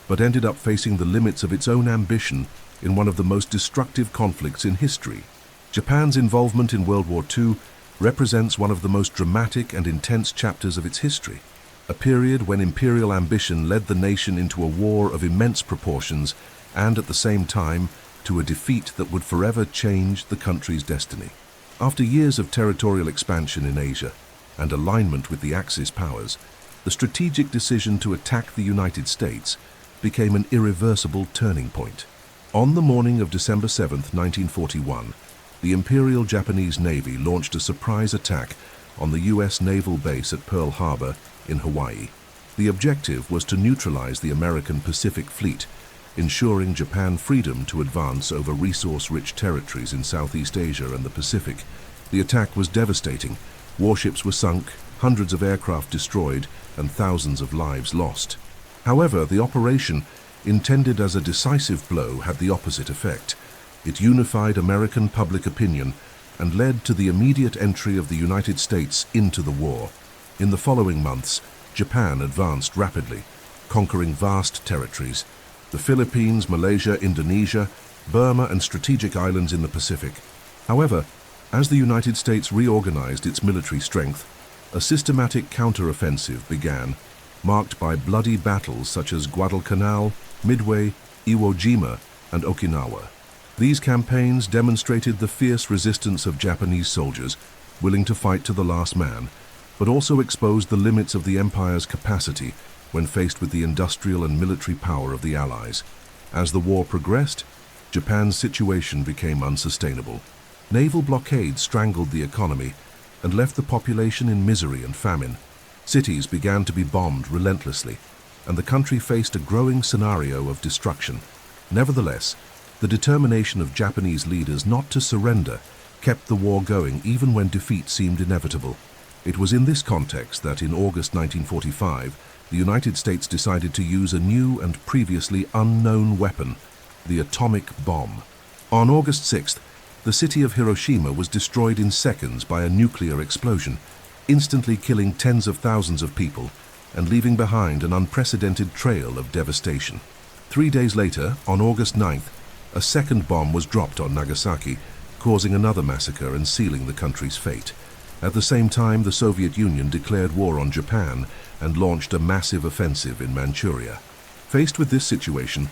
but ended up facing the limits of its own ambition in one of the most destructive conflicts in history. Japan's involvement in World War II represents one of the most dramatic and intense chapters of its history, a period when imperial ambition led the nation into a war of immense proportions and, at the same time, to a defeat that would forever change the country's destiny. After years of territorial expansion in Asia and alignment with the Axis powers, the strategic decision to attack the United States became an irreversible turning point. On the morning of December 7, 1941, the Imperial Japanese Navy launched a surprise attack on the U.S. naval base at Pearl Harbor in Hawaii. The objective was to neutralize the American Pacific Fleet, ensuring Japan freedom to advance over resource-rich territories in Southeast Asia and the Pacific. The attack was devastating. Warships were sunk, hundreds of aircraft destroyed, and thousands of lives lost. However, the operation, intended as a decisive blow, had the opposite effect. It unified American public opinion and led to the immediate entry of the United States into the war. In the following months, Japan advanced rapidly, conquering vast territories: the Philippines, Malaysia, Indonesia, Burma, and strategic islands in the Pacific. However, as the United States reorganized its military strength, a systematic counteroffensive began, marked by bloody battles such as Guadalcanal, Midway, Iwo Jima, and Okinawa. These campaigns demonstrated the fierce resistance of Japanese soldiers, willing to fight to the last man, but also exposed the limits of the empire's capacity when faced with the industrial and military power of the Allies. As the war progressed, Japan's situation became unsustainable. Naval blockades strangled the economy and left the population in misery and famine. Cities began to be bombed relentlessly, and the country faced a growing scenario of destruction. Nevertheless, the determination of Japanese leaders not to surrender kept the war going even when defeat seemed inevitable. It was in this context that in August 1945, the United States decided to use a new and previously unknown weapon, the atomic bomb. On August 6th, the city of Hiroshima was destroyed in seconds by a nuclear explosion, instantly killing tens of thousands of people and leaving behind an unprecedented trail of devastation. 3 days later, on August 9th, a second bomb was dropped on Nagasaki, causing another massacre and sealing the country's fate. At the same time, the Soviet Union declared war on Japan and launched a massive offensive in Manchuria. Faced with this situation,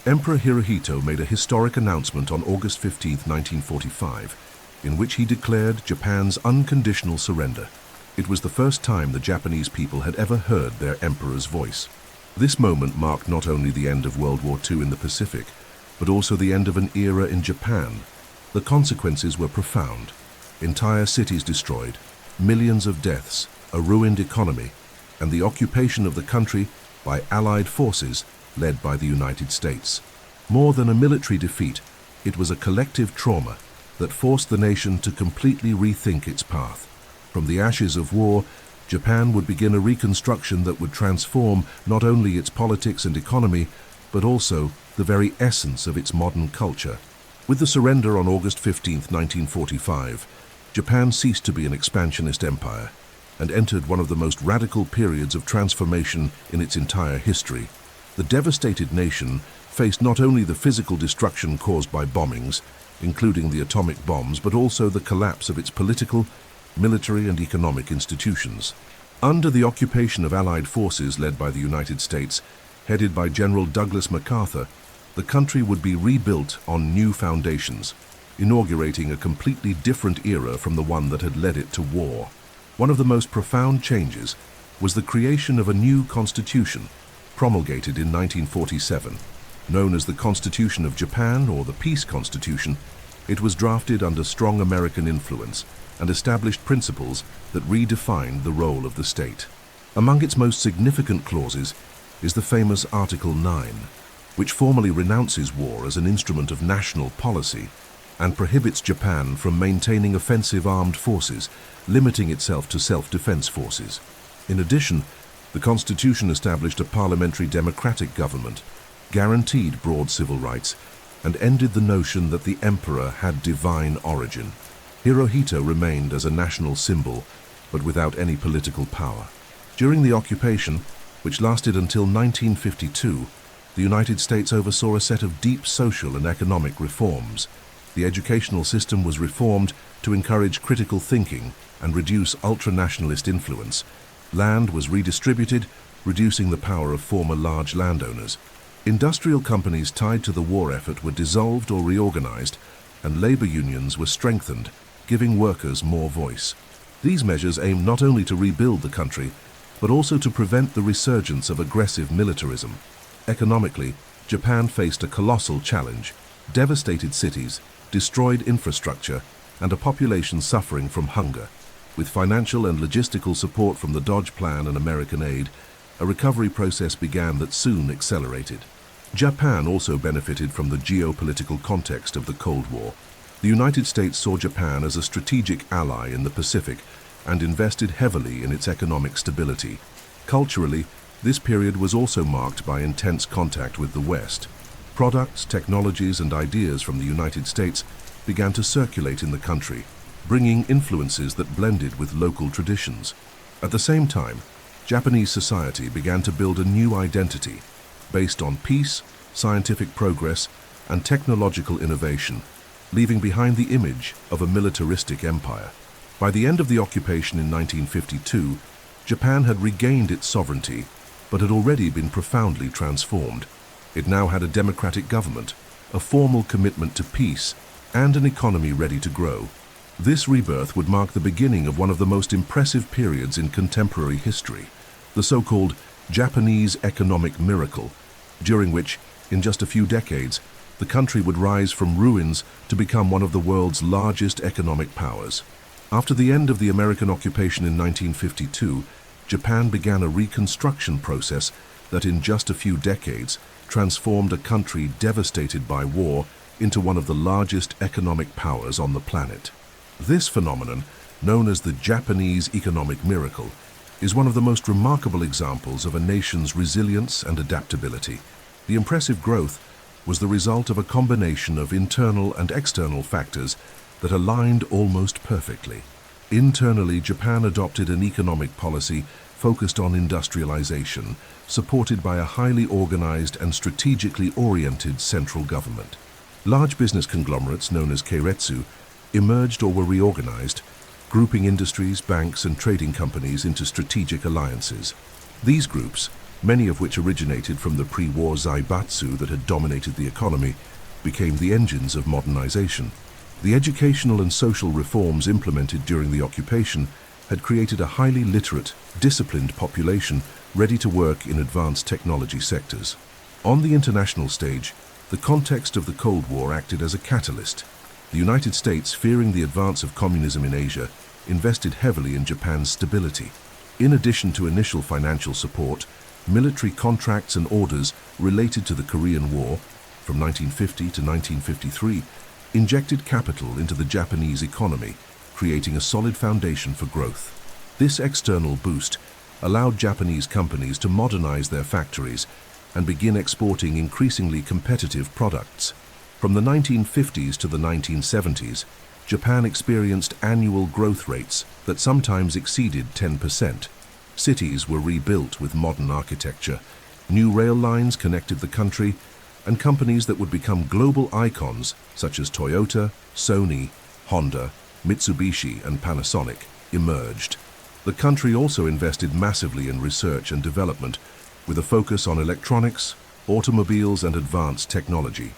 Emperor Hirohito made a historic announcement on August 15, 1945, in which he declared Japan's unconditional surrender. It was the first time the Japanese people had ever heard their emperor's voice. This moment marked not only the end of World War II in the Pacific, but also the end of an era in Japan. The consequences were profound. Entire cities destroyed, millions of deaths, a ruined economy, and the occupation of the country by Allied forces led by the United States. More than a military defeat, it was a collective trauma that forced the nation to completely rethink its path. From the ashes of war, Japan would begin a reconstruction that would transform not only its politics and economy, but also the very essence of its modern culture. With the surrender on August 15, 1945, Japan ceased to be an expansionist empire and entered one of the most radical periods of transformation in its entire history. The devastated nation faced not only the physical destruction caused by bombings, including the atomic bombs, but also the collapse of its political, military, and economic institutions. Under the occupation of Allied forces led by the United States, headed by General Douglas MacArthur, the country would be rebuilt on new foundations, inaugurating a completely different era from the one that had led it to war. One of the most profound changes was the creation of a new constitution, promulgated in 1947. Known as the Constitution of Japan or the Peace Constitution, it was drafted under strong American influence and established principles that redefined the role of the state. Among its most significant clauses is the famous Article 9, which formally renounces war as an instrument of national policy and prohibits Japan from maintaining offensive armed forces, limiting itself to self-defense forces. In addition, the Constitution established a parliamentary democratic government, guaranteed broad civil rights, and ended the notion that the emperor had divine origin. Hirohito remained as a national symbol, but without any political power. During the occupation, which lasted until 1952, the United States oversaw a set of deep social and economic reforms. The educational system was reformed to encourage critical thinking and reduce ultra-nationalist influence. Land was redistributed, reducing the power of former large landowners. Industrial companies tied to the war effort were dissolved or reorganized, and labor unions were strengthened, giving workers more voice. These measures aimed not only to rebuild the country, but also to prevent the resurgence of aggressive militarism. Economically, Japan faced a colossal challenge: devastated cities, destroyed infrastructure, and a population suffering from hunger. With financial and logistical support from the Dodge Plan and American aid, a recovery process began that soon accelerated. Japan also benefited from the geopolitical context of the Cold War. The United States saw Japan as a strategic ally in the Pacific and invested heavily in its economic stability. Culturally, this period was also marked by intense contact with the West. Products, technologies, and ideas from the United States began to circulate in the country, bringing influences that blended with local traditions. At the same time, Japanese society began to build a new identity based on peace, scientific progress, and technological innovation, leaving behind the image of a militaristic empire. By the end of the occupation in 1952, Japan had regained its sovereignty, but had already been profoundly transformed. It now had a democratic government, a formal commitment to peace, and an economy ready to grow. This rebirth would mark the beginning of one of the most impressive periods in contemporary history, the so-called Japanese economic miracle, during which, in just a few decades, the country would rise from ruins to become one of the world's largest economic powers. After the end of the American occupation in 1952, Japan began a reconstruction process that in just a few decades transformed a country devastated by war into one of the largest economic powers on the planet. This phenomenon, known as the Japanese economic miracle, is one of the most remarkable examples of a nation's resilience and adaptability. The impressive growth was the result of a combination of internal and external factors that aligned almost perfectly. Internally, Japan adopted an economic policy focused on industrialization, supported by a highly organized and strategically oriented central government. Large business conglomerates known as keiretsu emerged or were reorganized, grouping industries, banks, and trading companies into strategic alliances. These groups, many of which originated from the pre-war zaibatsu that had dominated the economy, became the engines of modernization. The educational and social reforms implemented during the occupation had created a highly literate, disciplined population ready to work in advanced technology sectors. On the international stage, the context of the Cold War acted as a catalyst. The United States, fearing the advance of communism in Asia, invested heavily in Japan's stability. In addition to initial financial support, military contracts and orders related to the Korean War, from 1950 to 1953, injected capital into the Japanese economy, creating a solid foundation for growth. This external boost allowed Japanese companies to modernize their factories and begin exporting increasingly competitive products. From the 1950s to the 1970s, Japan experienced annual growth rates that sometimes exceeded 10%. Cities were rebuilt with modern architecture, new rail lines connected the country, and companies that would become global icons such as Toyota, Sony, Honda, Mitsubishi, and Panasonic emerged. The country also invested massively in research and development, with a focus on electronics, automobiles, and advanced technology.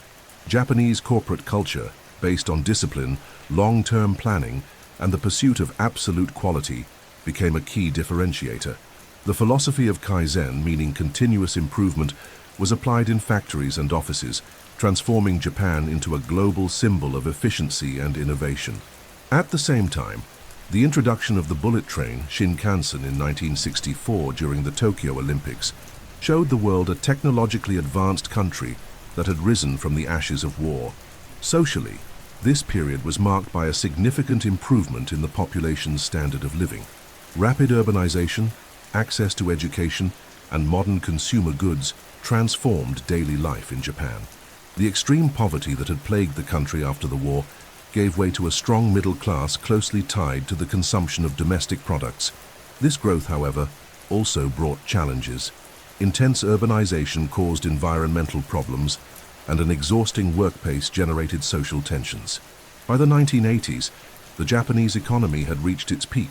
Japanese corporate culture, based on discipline, long-term planning, and the pursuit of absolute quality, became a key differentiator. The philosophy of Kaizen, meaning continuous improvement, was applied in factories and offices, transforming Japan into a global symbol of efficiency and innovation. At the same time, the introduction of the bullet train, Shinkansen, in 1964 during the Tokyo Olympics, showed the world a technologically advanced country that had risen from the ashes of war. Socially, this period was marked by a significant improvement in the population's standard of living. Rapid urbanization, access to education, and modern consumer goods transformed daily life in Japan. The extreme poverty that had plagued the country after the war gave way to a strong middle class closely tied to the consumption of domestic products. This growth, however, also brought challenges. Intense urbanization caused environmental problems, and an exhausting work pace generated social tensions. By the 1980s, the Japanese economy had reached its peak,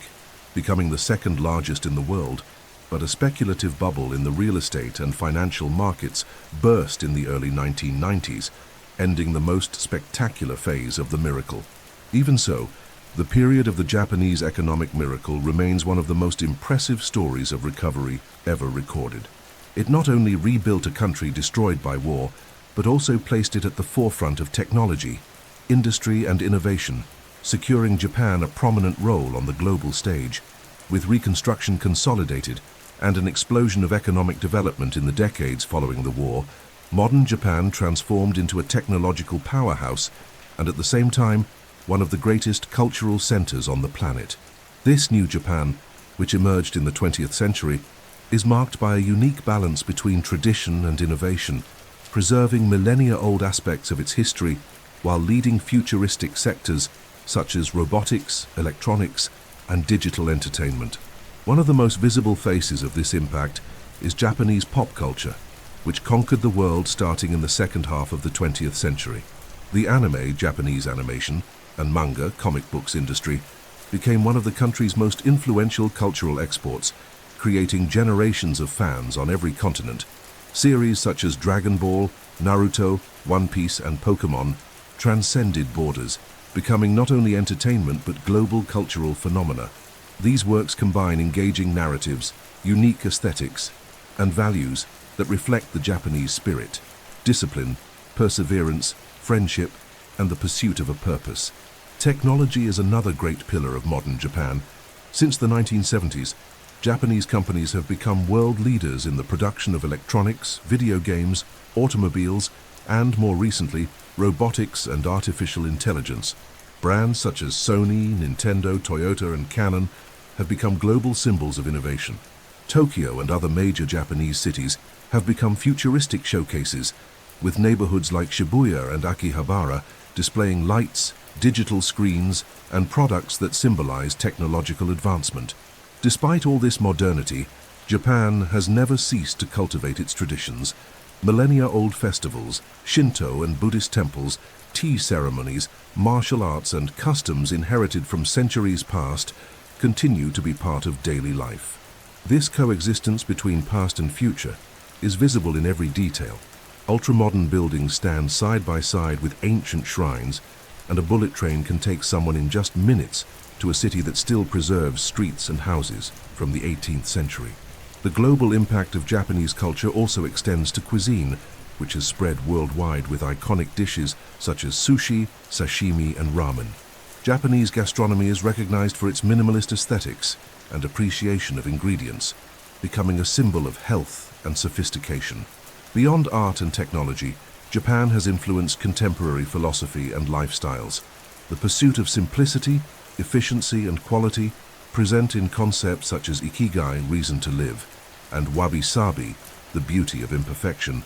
becoming the second largest in the world, but a speculative bubble in the real estate and financial markets burst in the early 1990s, ending the most spectacular phase of the miracle. Even so, the period of the Japanese economic miracle remains one of the most impressive stories of recovery ever recorded. It not only rebuilt a country destroyed by war, but also placed it at the forefront of technology, industry, and innovation, securing Japan a prominent role on the global stage. With reconstruction consolidated and an explosion of economic development in the decades following the war, modern Japan transformed into a technological powerhouse and at the same time, one of the greatest cultural centers on the planet. This new Japan, which emerged in the 20th century, is marked by a unique balance between tradition and innovation, preserving millennia-old aspects of its history while leading futuristic sectors such as robotics, electronics, and digital entertainment. One of the most visible faces of this impact is Japanese pop culture, which conquered the world starting in the second half of the 20th century. The anime, Japanese animation, and manga, comic books industry, became one of the country's most influential cultural exports, creating generations of fans on every continent. Series such as Dragon Ball, Naruto, One Piece, and Pokémon transcended borders, becoming not only entertainment but global cultural phenomena. These works combine engaging narratives, unique aesthetics, and values that reflect the Japanese spirit, discipline, perseverance, friendship, and the pursuit of a purpose. Technology is another great pillar of modern Japan. Since the 1970s, Japanese companies have become world leaders in the production of electronics, video games, automobiles, and more recently, robotics and artificial intelligence. Brands such as Sony, Nintendo, Toyota, and Canon have become global symbols of innovation. Tokyo and other major Japanese cities have become futuristic showcases, with neighborhoods like Shibuya and Akihabara displaying lights, digital screens, and products that symbolize technological advancement. Despite all this modernity, Japan has never ceased to cultivate its traditions. Millennia-old festivals, Shinto and Buddhist temples, tea ceremonies, martial arts, and customs inherited from centuries past continue to be part of daily life. This coexistence between past and future is visible in every detail. Ultra-modern buildings stand side by side with ancient shrines, and a bullet train can take someone in just minutes to a city that still preserves streets and houses from the 18th century. The global impact of Japanese culture also extends to cuisine, which has spread worldwide with iconic dishes such as sushi, sashimi, and ramen. Japanese gastronomy is recognized for its minimalist aesthetics and appreciation of ingredients, becoming a symbol of health and sophistication. Beyond art and technology, Japan has influenced contemporary philosophy and lifestyles. The pursuit of simplicity, efficiency, and quality, present in concepts such as ikigai, reason to live, and wabi-sabi, the beauty of imperfection,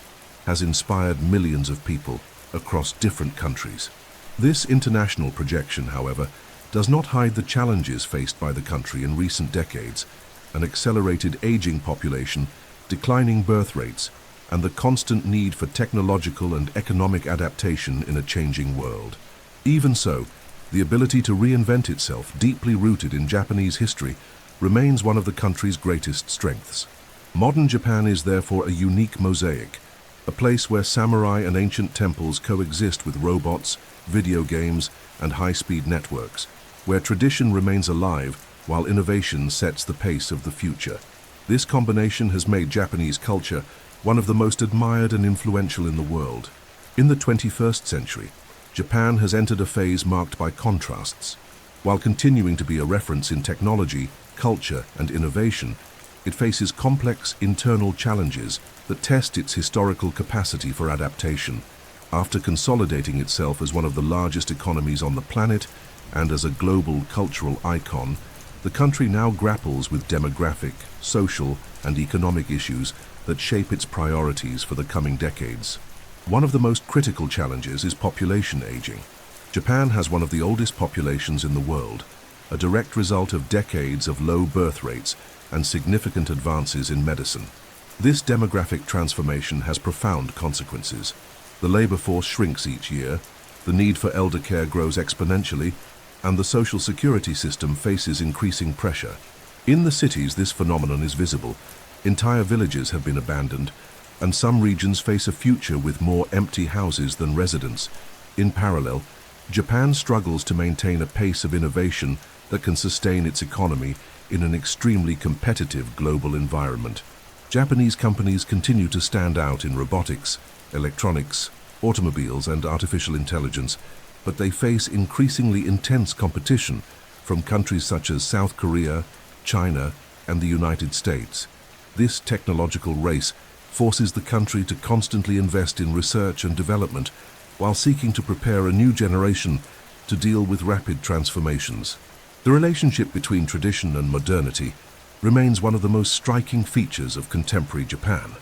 has inspired millions of people across different countries. This international projection, however, does not hide the challenges faced by the country in recent decades: an accelerated aging population, declining birth rates, and the constant need for technological and economic adaptation in a changing world. Even so, the ability to reinvent itself, deeply rooted in Japanese history, remains one of the country's greatest strengths. Modern Japan is therefore a unique mosaic, a place where samurai and ancient temples coexist with robots, video games, and high-speed networks, where tradition remains alive while innovation sets the pace of the future. This combination has made Japanese culture one of the most admired and influential in the world. In the 21st century, Japan has entered a phase marked by contrasts. While continuing to be a reference in technology, culture, and innovation, it faces complex internal challenges that test its historical capacity for adaptation. After consolidating itself as one of the largest economies on the planet and as a global cultural icon, the country now grapples with demographic, social, and economic issues that shape its priorities for the coming decades. One of the most critical challenges is population aging. Japan has one of the oldest populations in the world, a direct result of decades of low birth rates and significant advances in medicine. This demographic transformation has profound consequences. The labor force shrinks each year, the need for elder care grows exponentially, and the social security system faces increasing pressure. In the cities, this phenomenon is visible. Entire villages have been abandoned, and some regions face a future with more empty houses than residents. In parallel, Japan struggles to maintain a pace of innovation that can sustain its economy in an extremely competitive global environment. Japanese companies continue to stand out in robotics, electronics, automobiles, and artificial intelligence, but they face increasingly intense competition from countries such as South Korea, China, and the United States. This technological race forces the country to constantly invest in research and development while seeking to prepare a new generation to deal with rapid transformations. The relationship between tradition and modernity remains one of the most striking features of contemporary Japan.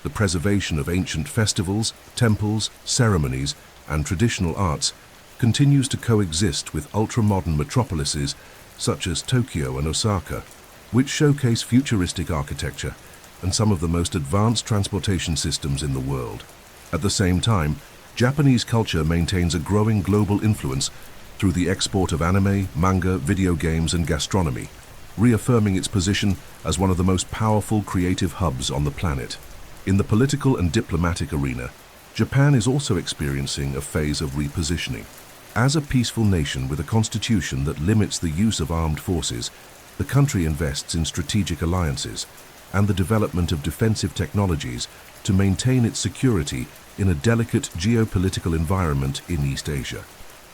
The preservation of ancient festivals, temples, ceremonies, and traditional arts continues to coexist with ultra-modern metropolises such as Tokyo and Osaka, which showcase futuristic architecture and some of the most advanced transportation systems in the world. At the same time, Japanese culture maintains a growing global influence through the export of anime, manga, video games, and gastronomy, reaffirming its position as one of the most powerful creative hubs on the planet. In the political and diplomatic arena, Japan is also experiencing a phase of repositioning. As a peaceful nation with a constitution that limits the use of armed forces, the country invests in strategic alliances and the development of defensive technologies to maintain its security in a delicate geopolitical environment in East Asia.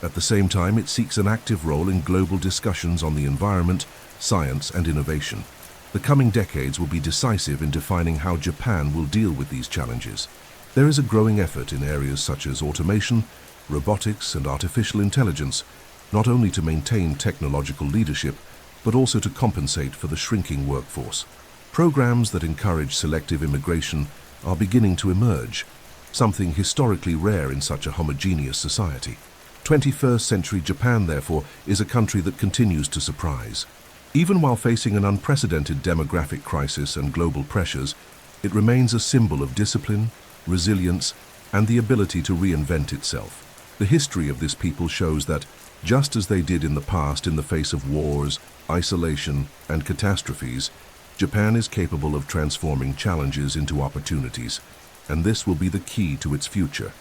At the same time, it seeks an active role in global discussions on the environment, science, and innovation. The coming decades will be decisive in defining how Japan will deal with these challenges. There is a growing effort in areas such as automation, robotics, and artificial intelligence, not only to maintain technological leadership, but also to compensate for the shrinking workforce. Programs that encourage selective immigration are beginning to emerge, something historically rare in such a homogeneous society. 21st century Japan, therefore, is a country that continues to surprise. Even while facing an unprecedented demographic crisis and global pressures, it remains a symbol of discipline, resilience, and the ability to reinvent itself. The history of this people shows that, just as they did in the past in the face of wars, isolation, and catastrophes, Japan is capable of transforming challenges into opportunities, and this will be the key to its future.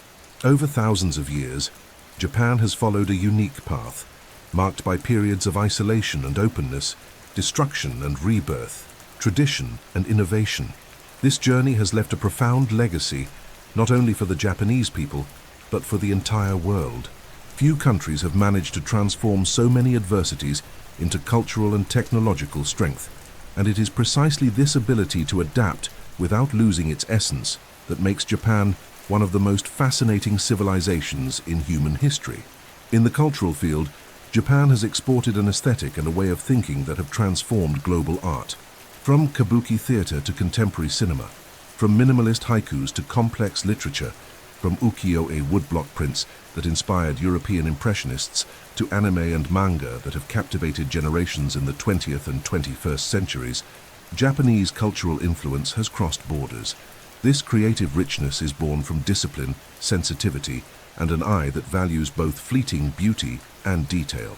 Over thousands of years, Japan has followed a unique path, marked by periods of isolation and openness, destruction and rebirth, tradition and innovation. This journey has left a profound legacy, not only for the Japanese people, but for the entire world. Few countries have managed to transform so many adversities into cultural and technological strength, and it is precisely this ability to adapt without losing its essence that makes Japan one of the most fascinating civilizations in human history. In the cultural field, Japan has exported an aesthetic and a way of thinking that have transformed global art. From kabuki theater to contemporary cinema, from minimalist haikus to complex literature, from ukiyo-e woodblock prints that inspired European impressionists to anime and manga that have captivated generations in the 20th and 21st centuries, Japanese cultural influence has crossed borders. This creative richness is born from discipline, sensitivity, and an eye that values both fleeting beauty and detail.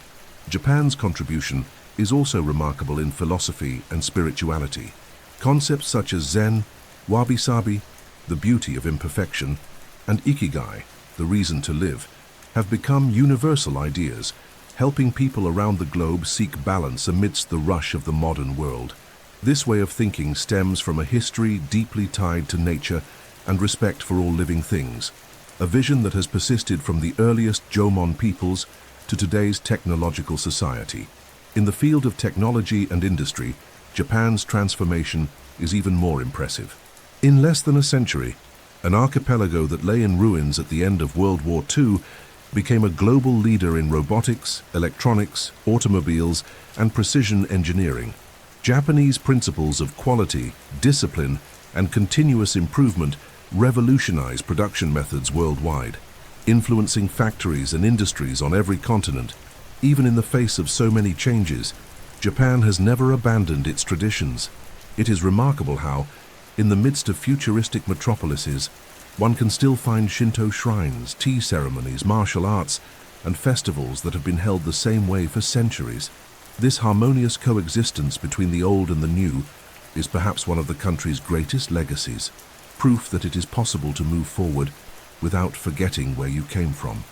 Japan's contribution is also remarkable in philosophy and spirituality. Concepts such as Zen, wabi-sabi, the beauty of imperfection, and ikigai, the reason to live, have become universal ideas, helping people around the globe seek balance amidst the rush of the modern world. This way of thinking stems from a history deeply tied to nature and respect for all living things, a vision that has persisted from the earliest Jomon peoples to today's technological society. In the field of technology and industry, Japan's transformation is even more impressive. In less than a century, an archipelago that lay in ruins at the end of World War II became a global leader in robotics, electronics, automobiles, and precision engineering. Japanese principles of quality, discipline, and continuous improvement revolutionized production methods worldwide, influencing factories and industries on every continent. Even in the face of so many changes, Japan has never abandoned its traditions. It is remarkable how, in the midst of futuristic metropolises, one can still find Shinto shrines, tea ceremonies, martial arts, and festivals that have been held the same way for centuries. This harmonious coexistence between the old and the new is perhaps one of the country's greatest legacies, proof that it is possible to move forward without forgetting where you came from.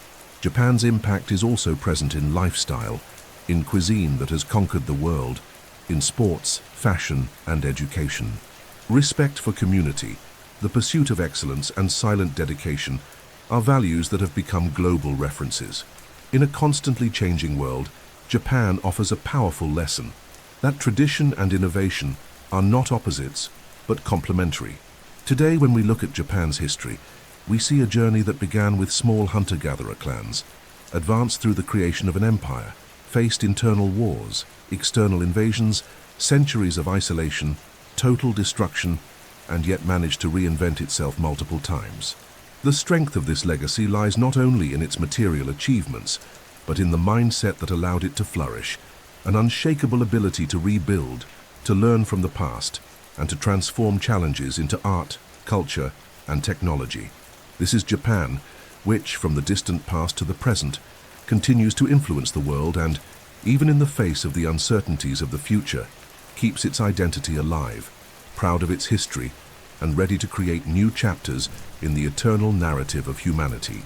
Japan's impact is also present in lifestyle, in cuisine that has conquered the world, in sports, fashion, and education. Respect for community, the pursuit of excellence, and silent dedication are values that have become global references. In a constantly changing world, Japan offers a powerful lesson that tradition and innovation are not opposites, but complementary. Today, when we look at Japan's history, we see a journey that began with small hunter-gatherer clans, advanced through the creation of an empire, faced internal wars, external invasions, centuries of isolation, total destruction, and yet managed to reinvent itself multiple times. The strength of this legacy lies not only in its material achievements, but in the mindset that allowed it to flourish, an unshakable ability to rebuild, to learn from the past, and to transform challenges into art, culture, and technology. This is Japan, which, from the distant past to the present, continues to influence the world and, even in the face of the uncertainties of the future, keeps its identity alive, proud of its history, and ready to create new chapters in the eternal narrative of humanity.